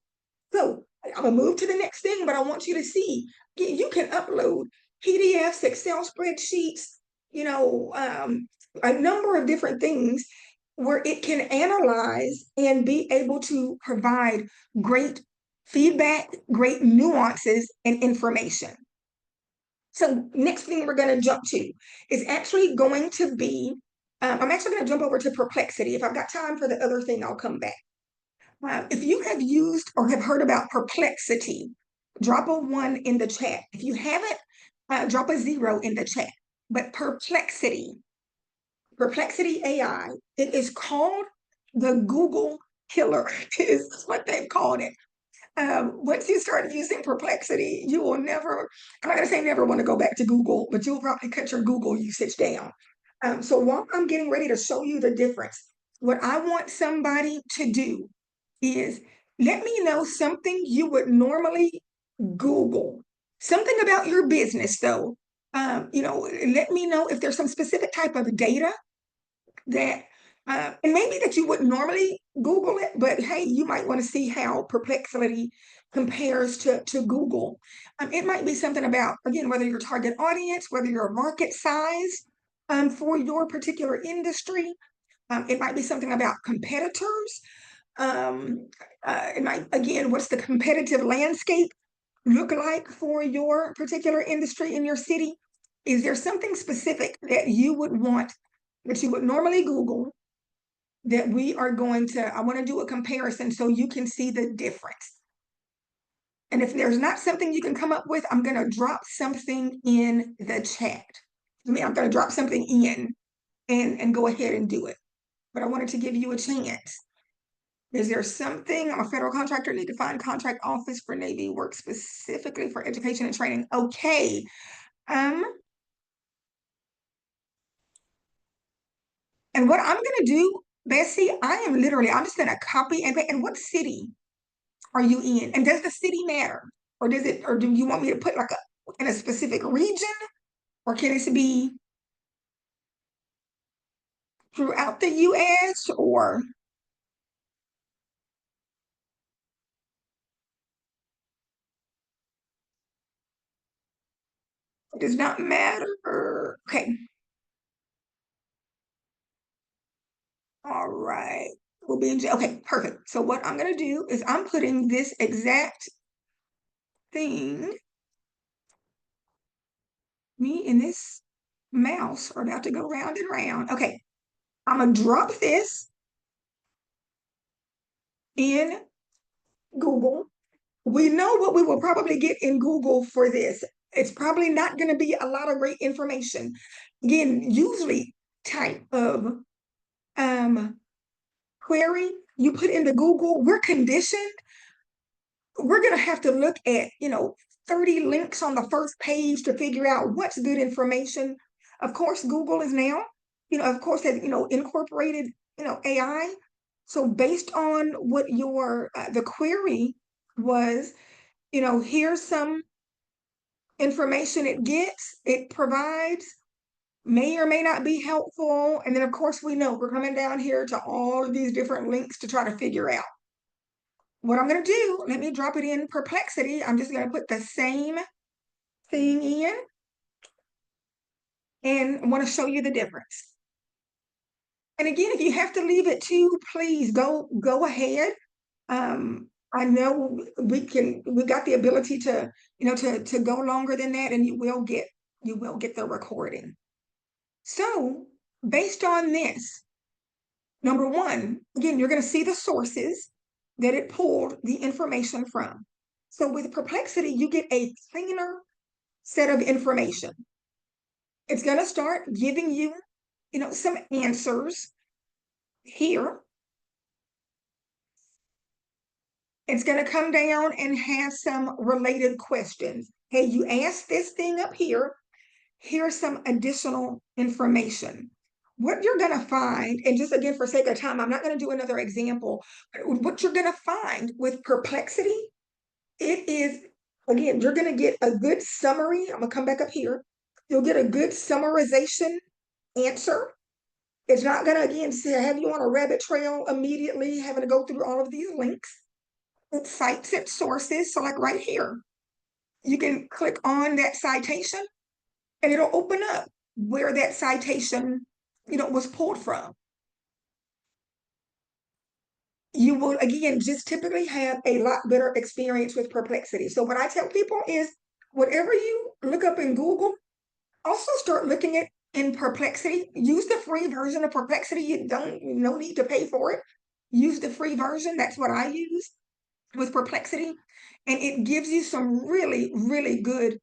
So I'm gonna move to the next thing, but I want you to see you can upload PDFs, Excel spreadsheets, a number of different things where it can analyze and be able to provide great feedback, great nuances, and information. So next thing we're going to jump to is actually going to be, I'm actually going to jump over to Perplexity. If I've got time for the other thing, I'll come back. If you have used or have heard about Perplexity, drop a 1 in the chat. If you haven't, drop a 0 in the chat. But Perplexity AI, it is called the Google killer, is what they've called it. Once you start using Perplexity, you will never, I'm not going to say never want to go back to Google, but you'll probably cut your Google usage down. So while I'm getting ready to show you the difference, what I want somebody to do is let me know something you would normally Google, something about your business though. Let me know if there's some specific type of data that and maybe that you wouldn't normally Google it, but hey, you might want to see how Perplexity compares to Google. It might be something about, again, whether your target audience, whether your market size for your particular industry. It might be something about competitors. It might, again, what's the competitive landscape look like for your particular industry in your city? Is there something specific that you would want, that you would normally Google, that I want to do a comparison so you can see the difference. And if there's not something you can come up with, I'm going to drop something in the chat. I'm going to drop something in and go ahead and do it. But I wanted to give you a chance. Is there something, I'm a federal contractor, need to find contract office for Navy work specifically for education and training. Okay. And what I'm going to do, Bessie, I'm just going to copy and what city are you in? And does the city matter? Or do you want me to put like in a specific region? Or can it be throughout the US or? It does not matter. Okay. All right. We'll be in, okay, perfect. So what I'm going to do is I'm putting this exact thing Me and this mouse are about to go round and round. Okay, I'm gonna drop this in Google. We know what we will probably get in Google for this. It's probably not going to be a lot of great information. Again, usually type of query you put into Google, we're conditioned. We're going to have to look at, 30 links on the first page to figure out what's good information. Of course, Google is now, of course, has, incorporated, AI. So based on what the query was, here's some information it provides, may or may not be helpful. And then, of course, we know we're coming down here to all of these different links to try to figure out what I'm going to do. Let me drop it in Perplexity. I'm just going to put the same thing in and I want to show you the difference. And again, if you have to leave it too, please go ahead. I know we got the ability to, to go longer than that, and you will get the recording. So based on this, number one, again, you're going to see the sources that it pulled the information from. So with Perplexity, you get a cleaner set of information. It's going to start giving you, some answers here. It's going to come down and have some related questions. Hey, you asked this thing up here. Here's some additional information. What you're going to find, and just again, for sake of time, I'm not going to do another example, but what you're going to find with Perplexity, it is, again, you're going to get a good summary. I'm going to come back up here. You'll get a good summarization answer. It's not going to, again, have you on a rabbit trail immediately, having to go through all of these links. It cites its sources. So like right here, you can click on that citation and it'll open up where that citation, was pulled from. You will, again, just typically have a lot better experience with Perplexity. So what I tell people is whatever you look up in Google, also start looking at in Perplexity. Use the free version of Perplexity. You no need to pay for it. Use the free version. That's what I use with Perplexity. And it gives you some really, really good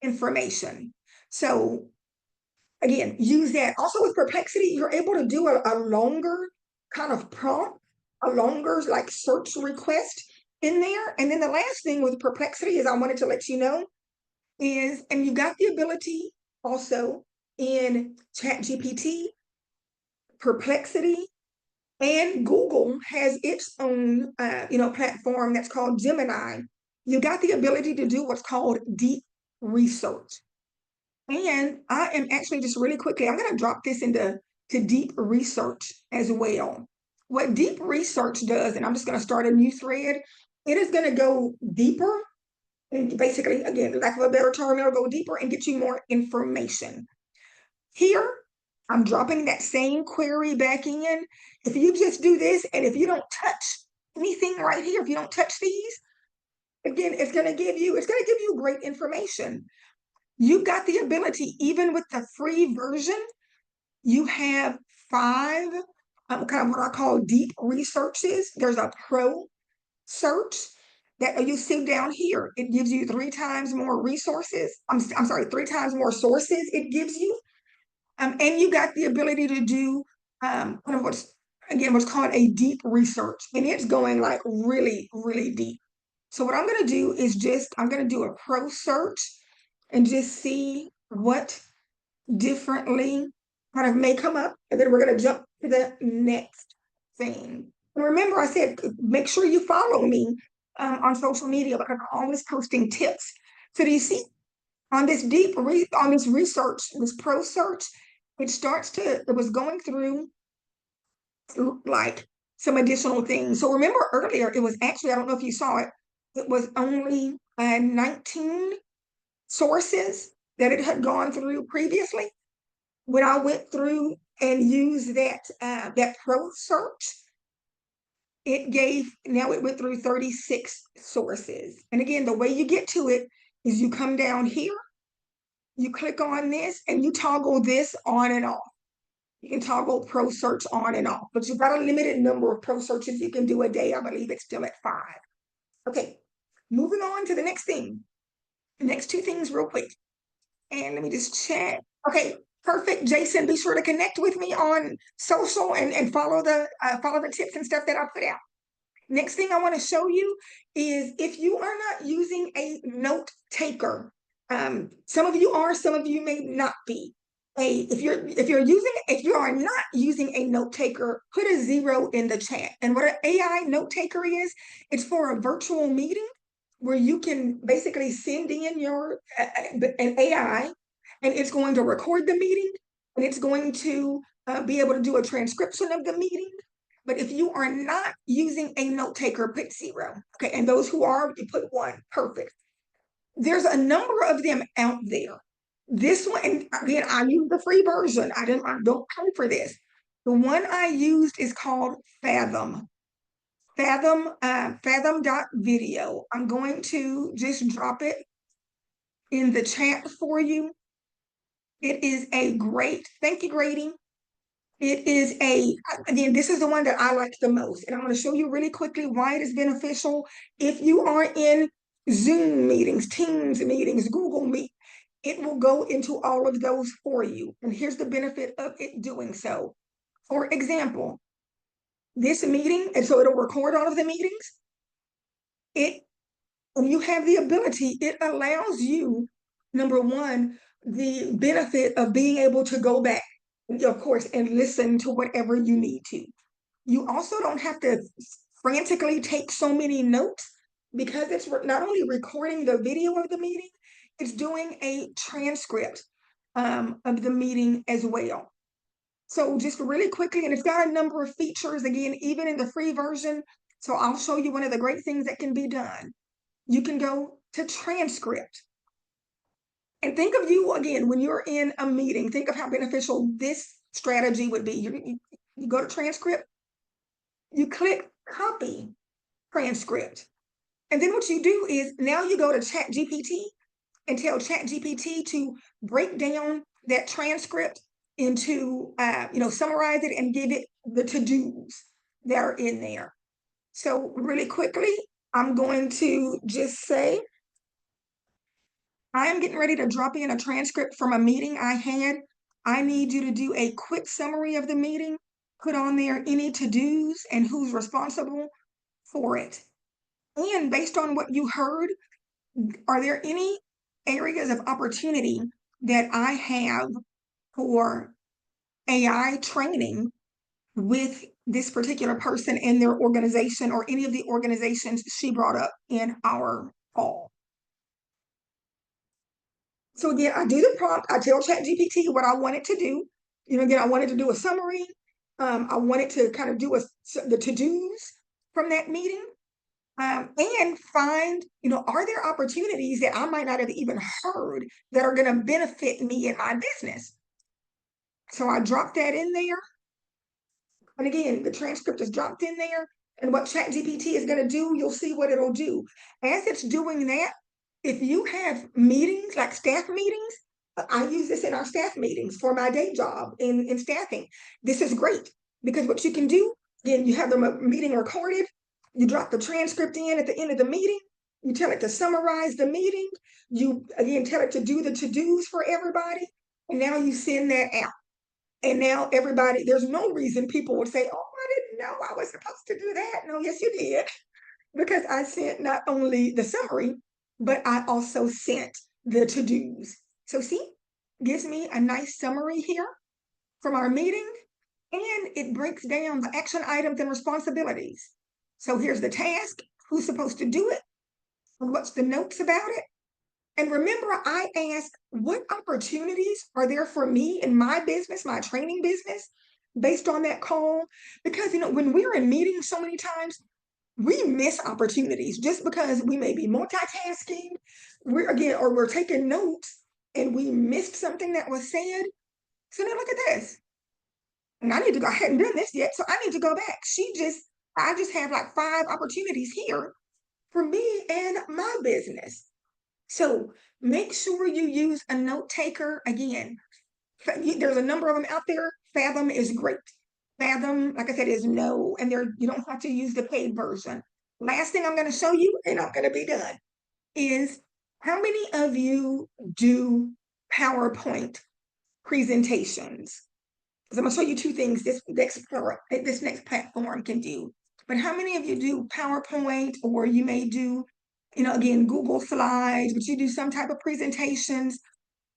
information. So again, use that. Also with Perplexity, you're able to do a longer kind of prompt, a longer like search request in there. And then the last thing with Perplexity is I wanted to let you know is, and you got the ability also in ChatGPT, Perplexity, and Google has its own, platform that's called Gemini. You got the ability to do what's called deep research. And I am actually just really quickly, I'm going to drop this into deep research as well. What deep research does, and I'm just going to start a new thread, it is going to go deeper and basically, again, lack of a better term, it'll go deeper and get you more information. Here, I'm dropping that same query back in. If you just do this, and if you don't touch anything right here, if you don't touch these, again, it's going to give you great information. You've got the ability, even with the free version, you have 5 kind of what I call deep researches. There's a pro search that you see down here. It gives you 3 times more resources. I'm sorry, 3 times more sources it gives you. And you got the ability to do kind of what's called a deep research. And it's going like really, really deep. So what I'm going to do is I'm going to do a pro search and just see what differently kind of may come up. And then we're going to jump to the next thing. And remember, I said, make sure you follow me on social media because I'm always posting tips. So do you see on this on this research, this pro search, it was going through like some additional things. So remember earlier, it was actually, I don't know if you saw it, it was only 19 sources that it had gone through previously. When I went through and used that pro search, it went through 36 sources. And again, the way you get to it is you come down here, You click on this and you toggle this on and off. You can toggle pro search on and off, but you've got a limited number of pro searches you can do a day. I believe it's still at 5. Okay, moving on to the next thing. The next two things real quick. And let me just check. Okay, perfect. Jason, be sure to connect with me on social and follow the tips and stuff that I put out. Next thing I want to show you is if you are not using a note taker, some of you are, some of you may not be. If you are not using a note taker, put a 0 in the chat. And what an AI note taker is, it's for a virtual meeting where you can basically send in your an AI, and it's going to record the meeting, and it's going to be able to do a transcription of the meeting. But if you are not using a note taker, put 0. Okay, and those who are, you put 1. Perfect. There's a number of them out there. This one, and again, I use the free version. I don't pay for this. The one I used is called Fathom. Fathom.video. I'm going to just drop it in the chat for you. It is a great, thank you, Grady. It is again, this is the one that I like the most. And I'm going to show you really quickly why it is beneficial. If you are in Zoom meetings, Teams meetings, Google Meet, it will go into all of those for you. And here's the benefit of it doing so. For example, this meeting, and so it'll record all of the meetings. When you have the ability, it allows you, number one, the benefit of being able to go back, of course, and listen to whatever you need to. You also don't have to frantically take so many notes because it's not only recording the video of the meeting, it's doing a transcript of the meeting as well. So just really quickly, and it's got a number of features, again, even in the free version. So I'll show you one of the great things that can be done. You can go to transcript. And think of you, again, when you're in a meeting, think of how beneficial this strategy would be. You go to transcript, you click copy transcript. And then what you do is now you go to ChatGPT and tell ChatGPT to break down that transcript into, summarize it and give it the to-dos that are in there. So really quickly, I'm going to just say, I am getting ready to drop in a transcript from a meeting I had. I need you to do a quick summary of the meeting, put on there any to-dos and who's responsible for it. And based on what you heard, are there any areas of opportunity that I have for AI training with this particular person in their organization or any of the organizations she brought up in our call? So again, I do the prompt. I tell ChatGPT what I want it to do. Again, I wanted to do a summary. I wanted to kind of do the to-dos from that meeting. And find, are there opportunities that I might not have even heard that are going to benefit me in my business? So I dropped that in there. And again, the transcript is dropped in there. And what ChatGPT is going to do, you'll see what it'll do. As it's doing that, if you have meetings, like staff meetings, I use this in our staff meetings for my day job in staffing. This is great because what you can do, again, you have the meeting recorded, you drop the transcript in at the end of the meeting, you tell it to summarize the meeting, you again tell it to do the to-dos for everybody, and now you send that out. And now everybody, there's no reason people would say, oh, I didn't know I was supposed to do that. No, yes, you did. Because I sent not only the summary, but I also sent the to-dos. So see, gives me a nice summary here from our meeting, and it breaks down the action items and responsibilities. So here's the task, who's supposed to do it, what's the notes about it. And remember, I asked, what opportunities are there for me in my business, my training business, based on that call? Because, when we're in meetings so many times, we miss opportunities just because we may be multitasking, we're taking notes and we missed something that was said. So now look at this. And I hadn't done this yet, so I need to go back. I just have like 5 opportunities here for me and my business. So make sure you use a note taker. Again, there's a number of them out there. Fathom is great. Fathom, like I said, is no, and you don't have to use the paid version. Last thing I'm going to show you, and I'm going to be done, is how many of you do PowerPoint presentations? Because I'm going to show you two things this next platform can do. But how many of you do PowerPoint, or you may do, again, Google Slides, but you do some type of presentations?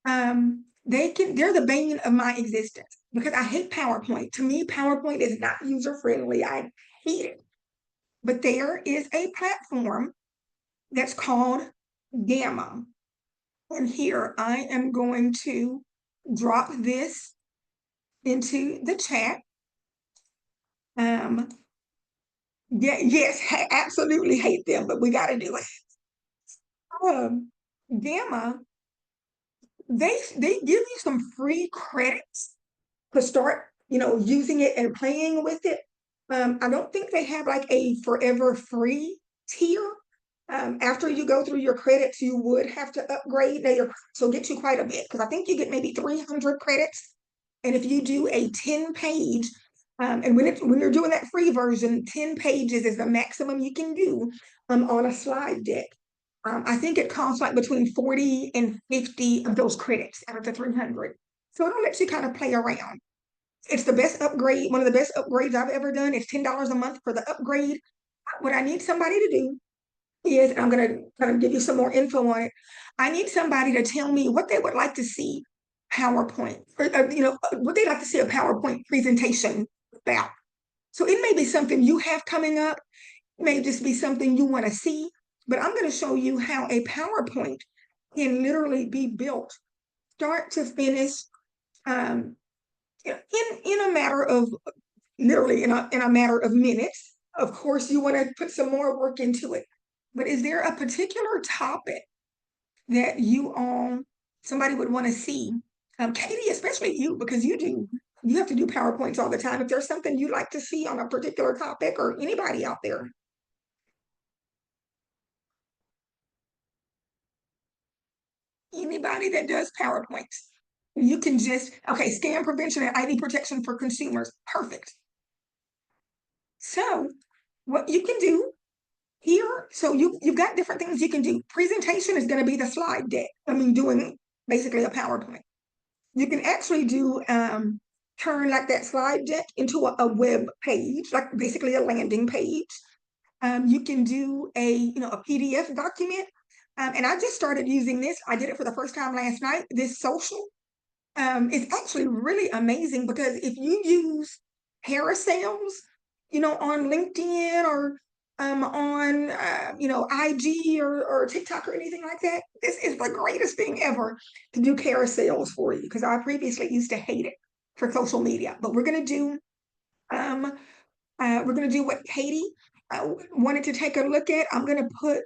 They're the bane of my existence because I hate PowerPoint. To me, PowerPoint is not user friendly. I hate it. But there is a platform that's called Gamma. And here I am going to drop this into the chat. Yeah, yes, absolutely hate them, but we got to do it. Gamma, they give you some free credits to start, using it and playing with it. I don't think they have like a forever free tier. After you go through your credits, you would have to upgrade. Now your credits will get you quite a bit because I think you get maybe 300 credits. And if you do a 10-page, and when you're doing that free version, 10 pages is the maximum you can do on a slide deck. I think it costs like between 40 and 50 of those credits out of the 300. So it'll let you kind of play around. It's the best upgrade, one of the best upgrades I've ever done. It's $10 a month for the upgrade. What I need somebody to do is, and I'm going to kind of give you some more info on it. I need somebody to tell me what they would like to see PowerPoint, or, what they'd like to see a PowerPoint presentation about. So it may be something you have coming up, it may just be something you want to see, but I'm going to show you how a PowerPoint can literally be built start to finish um, in a matter of literally in a matter of minutes. Of course, you want to put some more work into it. But is there a particular topic that somebody would want to see? Katie, especially you, because you have to do PowerPoints all the time. If there's something you'd like to see on a particular topic, or anybody out there, anybody that does PowerPoints, you can just, okay, scam prevention and ID protection for consumers. Perfect. So what you can do here, so you've got different things you can do. Presentation is going to be the slide deck. Doing basically a PowerPoint. You can actually do turn like that slide deck into a web page, like basically a landing page. You can do a PDF document. And I just started using this. I did it for the first time last night. This social is actually really amazing because if you use carousels, on LinkedIn or on IG or TikTok or anything like that, this is the greatest thing ever to do carousels for you because I previously used to hate it for social media. But we're gonna do what Katie wanted to take a look at. I'm gonna put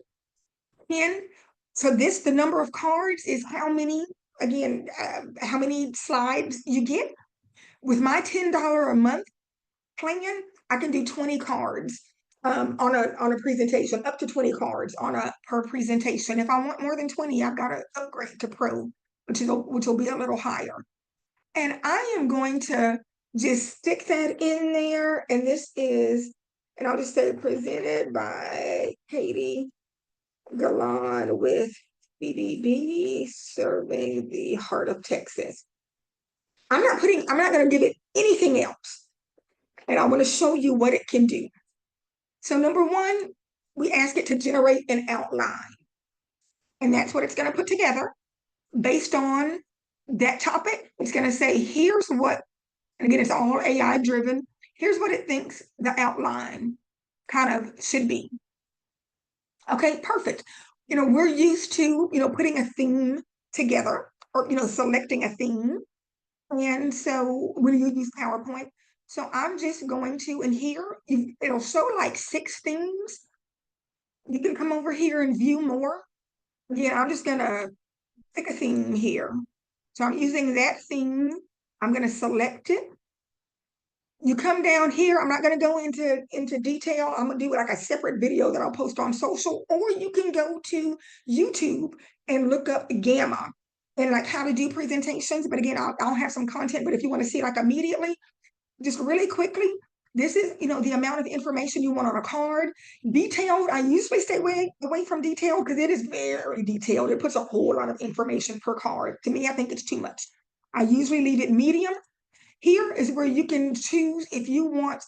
in. So the number of cards is how many, again, how many slides you get. With my $10 a month plan, I can do 20 cards on a presentation, up to 20 cards per presentation. If I want more than 20, I've got to upgrade to Pro, which will be a little higher. And I am going to just stick that in there. And I'll just say presented by Katie Gillan with BBB serving the heart of Texas. I'm not going to give it anything else. And I want to show you what it can do. So number one, we ask it to generate an outline. And that's what it's going to put together based on that topic. It's going to say, here's what, and again, it's all AI driven. Here's what it thinks the outline kind of should be. Okay, perfect. We're used to, putting a theme together or, selecting a theme. And so when you use PowerPoint, so I'm just going to, and here, it'll show like 6 themes. You can come over here and view more. Again, I'm just gonna pick a theme here. So I'm using that theme. I'm gonna select it. You come down here. I'm not going to go into detail. I'm going to do like a separate video that I'll post on social, or you can go to YouTube and look up Gamma and like how to do presentations. But again, I'll have some content, but if you want to see like immediately, just really quickly, this is, the amount of information you want on a card. Detailed, I usually stay away from detailed because it is very detailed. It puts a whole lot of information per card. To me, I think it's too much. I usually leave it medium. Here is where you can choose if you want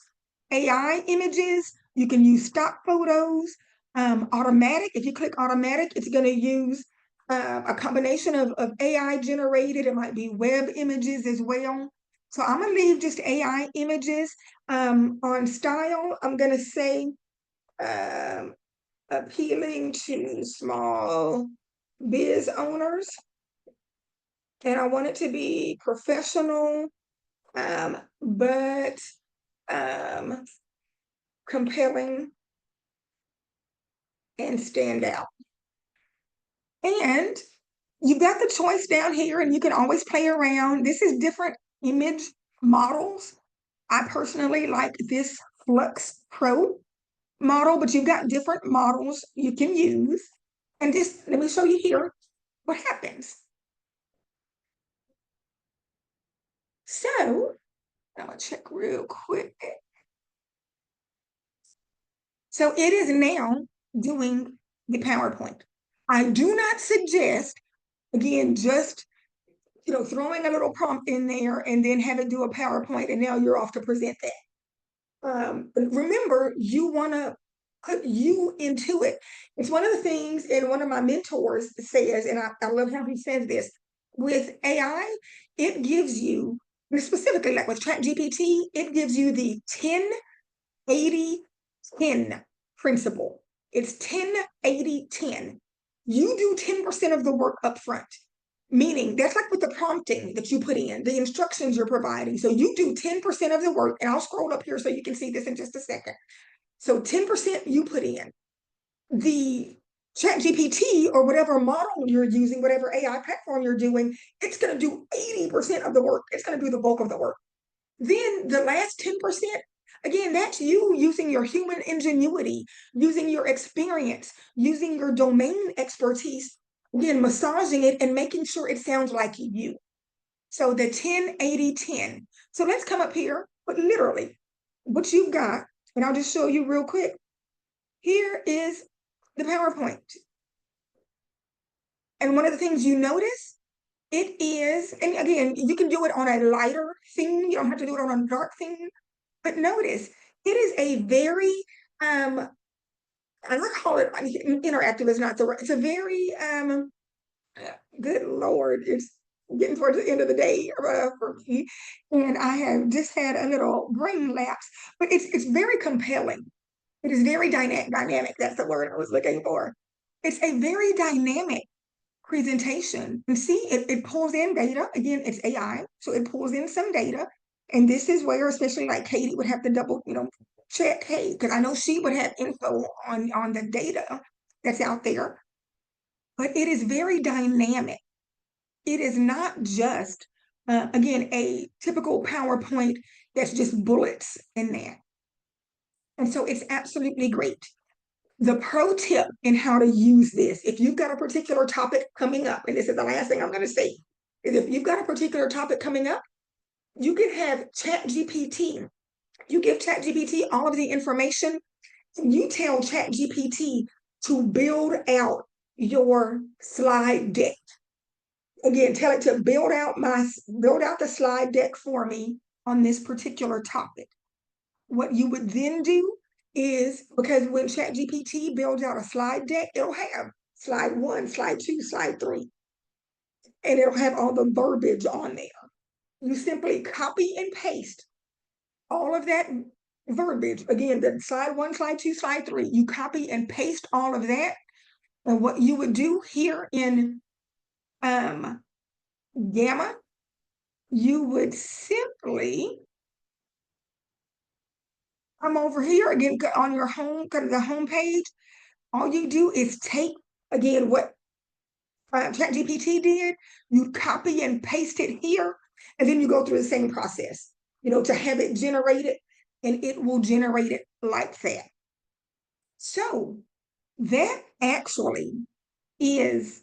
AI images, you can use stock photos, automatic. If you click automatic, it's going to use a combination of AI generated. It might be web images as well. So I'm going to leave just AI images. On style, I'm going to say appealing to small biz owners. And I want it to be professional, but compelling and stand out. And you've got the choice down here, and you can always play around. This is different image models. I personally like this Flux Pro model, but you've got different models you can use. And just let me show you here what happens. So I'm gonna check real quick. So it is now doing the PowerPoint. I do not suggest, again, just throwing a little prompt in there and then have it do a PowerPoint and now you're off to present that. But remember, you want to put you into it. It's one of the things, and one of my mentors says, and I love how he says this, with AI, it gives you, and specifically like with ChatGPT, it gives you the 10-80-10 principle. It's 10-80-10. You do 10% of the work up front, meaning that's like with the prompting that you put in, the instructions you're providing. So you do 10% of the work, and I'll scroll up here so you can see this in just a second. So 10% you put in. The ChatGPT or whatever model you're using, whatever AI platform you're doing, it's going to do 80% of the work. It's going to do the bulk of the work. Then the last 10%, again, that's you using your human ingenuity, using your experience, using your domain expertise, again, massaging it and making sure it sounds like you. So the 10-80-10. So let's come up here, but literally what you've got, and I'll just show you real quick. Here is the PowerPoint. And one of the things you notice, it is, and again, you can do it on a lighter theme. You don't have to do it on a dark theme. But notice, it is a very, I call it interactive is not the right, it's a very, good Lord, it's getting towards the end of the day for me. And I have just had a little brain lapse, but it's very compelling. It is very dynamic. That's the word I was looking for. It's a very dynamic presentation. And see, it pulls in data. Again, it's AI, so it pulls in some data. And this is where, especially like Katie would have to double, check, hey, because I know she would have info on the data that's out there. But it is very dynamic. It is not just, again, a typical PowerPoint that's just bullets in there. And so it's absolutely great. The pro tip in how to use this, if you've got a particular topic coming up, and this is the last thing I'm going to say, is if you've got a particular topic coming up, you can have ChatGPT. You give ChatGPT all of the information, and you tell ChatGPT to build out your slide deck. Again, tell it to build out the slide deck for me on this particular topic. What you would then do is, because when ChatGPT builds out a slide deck, it'll have slide 1, slide 2, slide 3, and it'll have all the verbiage on there. You simply copy and paste all of that verbiage. Again, the slide 1, slide 2, slide 3, you copy and paste all of that. And what you would do here in Gamma, you would simply come over here again on your home, go to the home page. All you do is take, again, what ChatGPT did, you copy and paste it here, and then you go through the same process. to have it generated, and it will generate it like that. So that actually is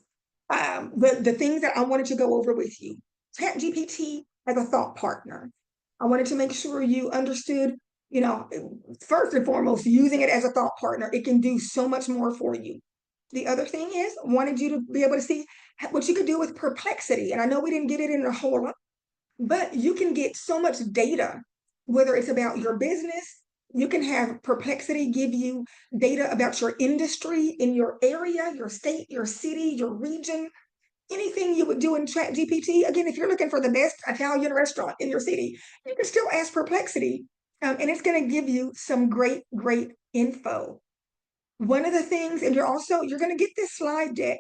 the things that I wanted to go over with you. ChatGPT as a thought partner. I wanted to make sure you understood, first and foremost, using it as a thought partner, it can do so much more for you. The other thing is, wanted you to be able to see what you could do with Perplexity. And I know we didn't get it in a whole lot, but you can get so much data, whether it's about your business. You can have Perplexity give you data about your industry in your area, your state, your city, your region, anything you would do in ChatGPT. Again, if you're looking for the best Italian restaurant in your city, you can still ask Perplexity, and it's going to give you some great, great info. One of the things, and you're going to get this slide deck.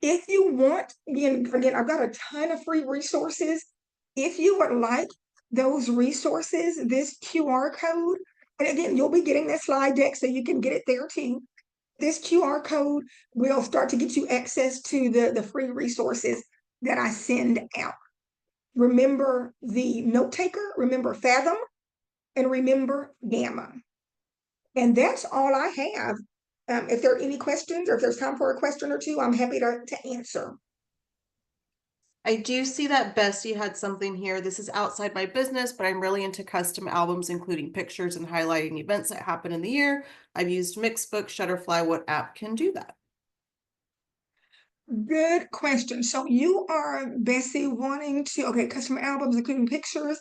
If you want, again, I've got a ton of free resources. If you would like those resources, this QR code, and again, you'll be getting this slide deck so you can get it there too. This QR code will start to get you access to the free resources that I send out. Remember the note taker, remember Fathom, and remember Gamma. And that's all I have. If there are any questions, or if there's time for a question or two, I'm happy to answer. I do see that Bessie had something here. This is outside my business, but I'm really into custom albums, including pictures and highlighting events that happen in the year. I've used Mixbook, Shutterfly. What app can do that? Good question. So you are, Bessie, wanting to, okay, custom albums, including pictures.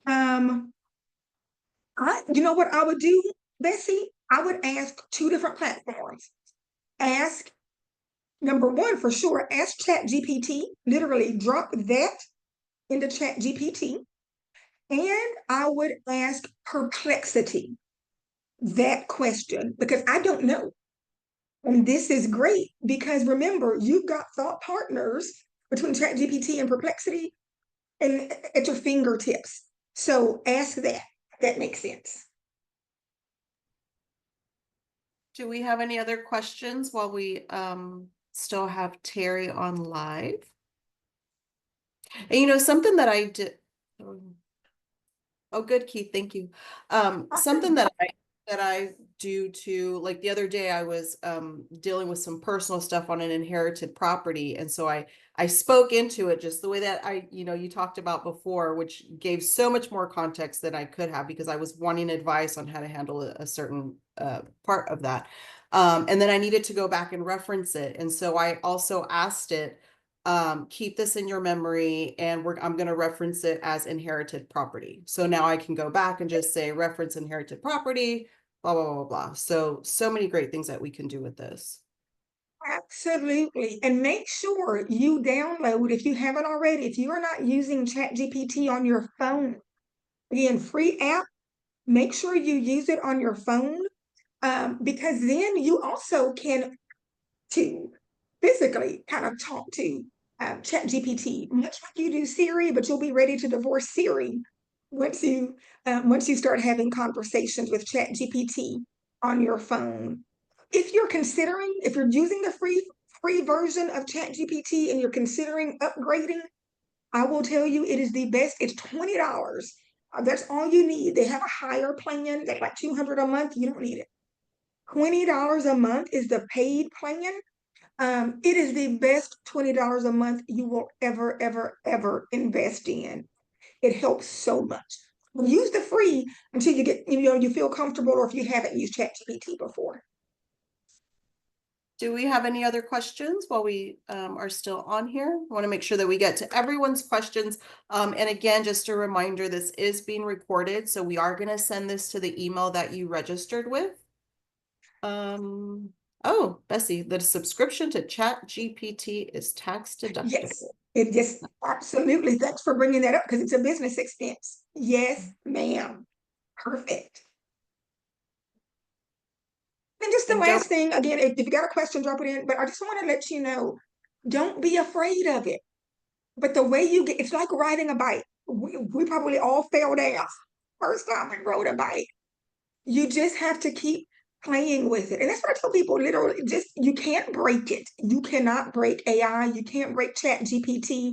You know what I would do, Bessie? I would ask two different platforms. Ask, number one, for sure, ask ChatGPT, literally drop that into ChatGPT. And I would ask Perplexity that question, because I don't know. And this is great because remember, you've got thought partners between ChatGPT and Perplexity and at your fingertips. So ask that. That makes sense. Do we have any other questions while we still have Terry on live? And something that I did. Oh, good, Keith. Thank you. Something that I do to, like, the other day I was dealing with some personal stuff on an inherited property, and so I spoke into it just the way that you talked about before, which gave so much more context than I could have, because I was wanting advice on how to handle a certain part of that. And then I needed to go back and reference it, and so I also asked it, keep this in your memory, and I'm going to reference it as inherited property. So now I can go back and just say reference inherited property, blah, blah, blah, blah. So many great things that we can do with this. Absolutely. And make sure you download, if you haven't already, if you are not using ChatGPT on your phone, again, free app, make sure you use it on your phone, because then you also can to physically kind of talk to ChatGPT, much like you do Siri, but you'll be ready to divorce Siri once you start having conversations with ChatGPT on your phone. If you're using the free version of ChatGPT and you're considering upgrading, I will tell you it is the best. It's $20. That's all you need. They have a higher plan that's like $200 a month. You don't need it. $20 a month is the paid plan. It is the best $20 a month you will ever, ever, ever invest in. It helps so much. Use the free until you feel comfortable, or if you haven't used ChatGPT before. Do we have any other questions while we are still on here? I want to make sure that we get to everyone's questions. And again, just a reminder, this is being recorded, so we are going to send this to the email that you registered with. Oh, Bessie, the subscription to ChatGPT is tax deductible. Yes, it just absolutely. Thanks for bringing that up, because it's a business expense. Yes, ma'am. Perfect. And just the last thing, again, if you got a question, drop it in. But I just want to let you know, don't be afraid of it. But the way it's like riding a bike. We probably all fell down first time we rode a bike. You just have to keep playing with it. And that's what I tell people, literally, you can't break it. You cannot break AI. You can't break ChatGPT.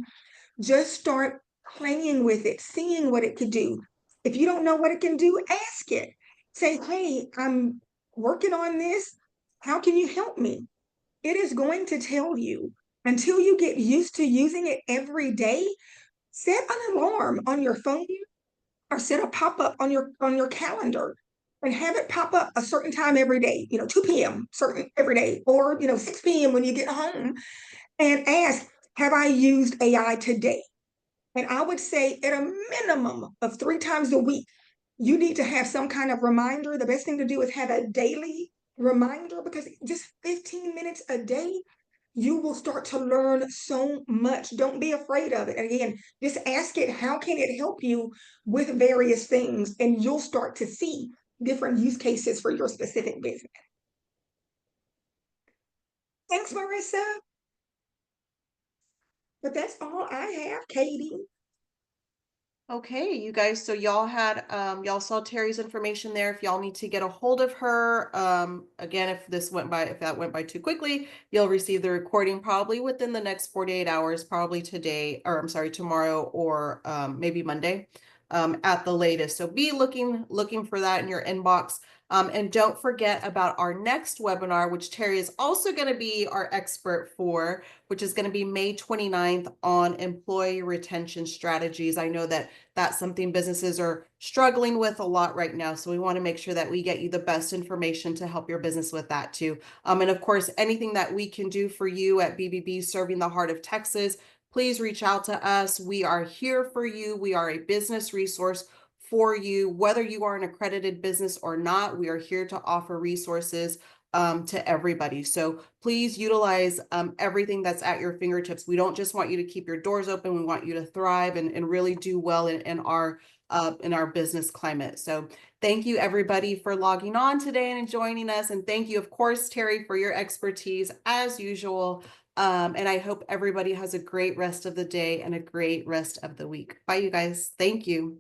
Just start playing with it, seeing what it could do. If you don't know what it can do, ask it. Say, hey, I'm working on this. How can you help me? It is going to tell you until you get used to using it every day. Set an alarm on your phone or set a pop-up on your calendar and have it pop up a certain time every day, 2 p.m. certain every day, or 6 p.m. when you get home, and ask, have I used AI today? And I would say at a minimum of 3 times a week, you need to have some kind of reminder. The best thing to do is have a daily reminder, because just 15 minutes a day, you will start to learn so much. Don't be afraid of it. And again, just ask it, how can it help you with various things? And you'll start to see different use cases for your specific business. Thanks, Marissa. But that's all I have, Katie. Okay, you guys, so y'all saw Terry's information there. If y'all need to get a hold of her, again, if that went by too quickly, you'll receive the recording probably within the next 48 hours, probably today, or I'm sorry, tomorrow, or maybe Monday, at the latest. So be looking for that in your inbox. And don't forget about our next webinar, which Terry is also going to be our expert for, which is going to be May 29th on employee retention strategies. I know that that's something businesses are struggling with a lot right now. So we want to make sure that we get you the best information to help your business with that too. And of course, anything that we can do for you at BBB Serving the Heart of Texas, please reach out to us. We are here for you. We are a business resource for you, whether you are an accredited business or not. We are here to offer resources to everybody. So please utilize everything that's at your fingertips. We don't just want you to keep your doors open. We want you to thrive and really do well in our business climate. So thank you everybody for logging on today and joining us. And thank you, of course, Terry, for your expertise as usual. And I hope everybody has a great rest of the day and a great rest of the week. Bye, you guys. Thank you.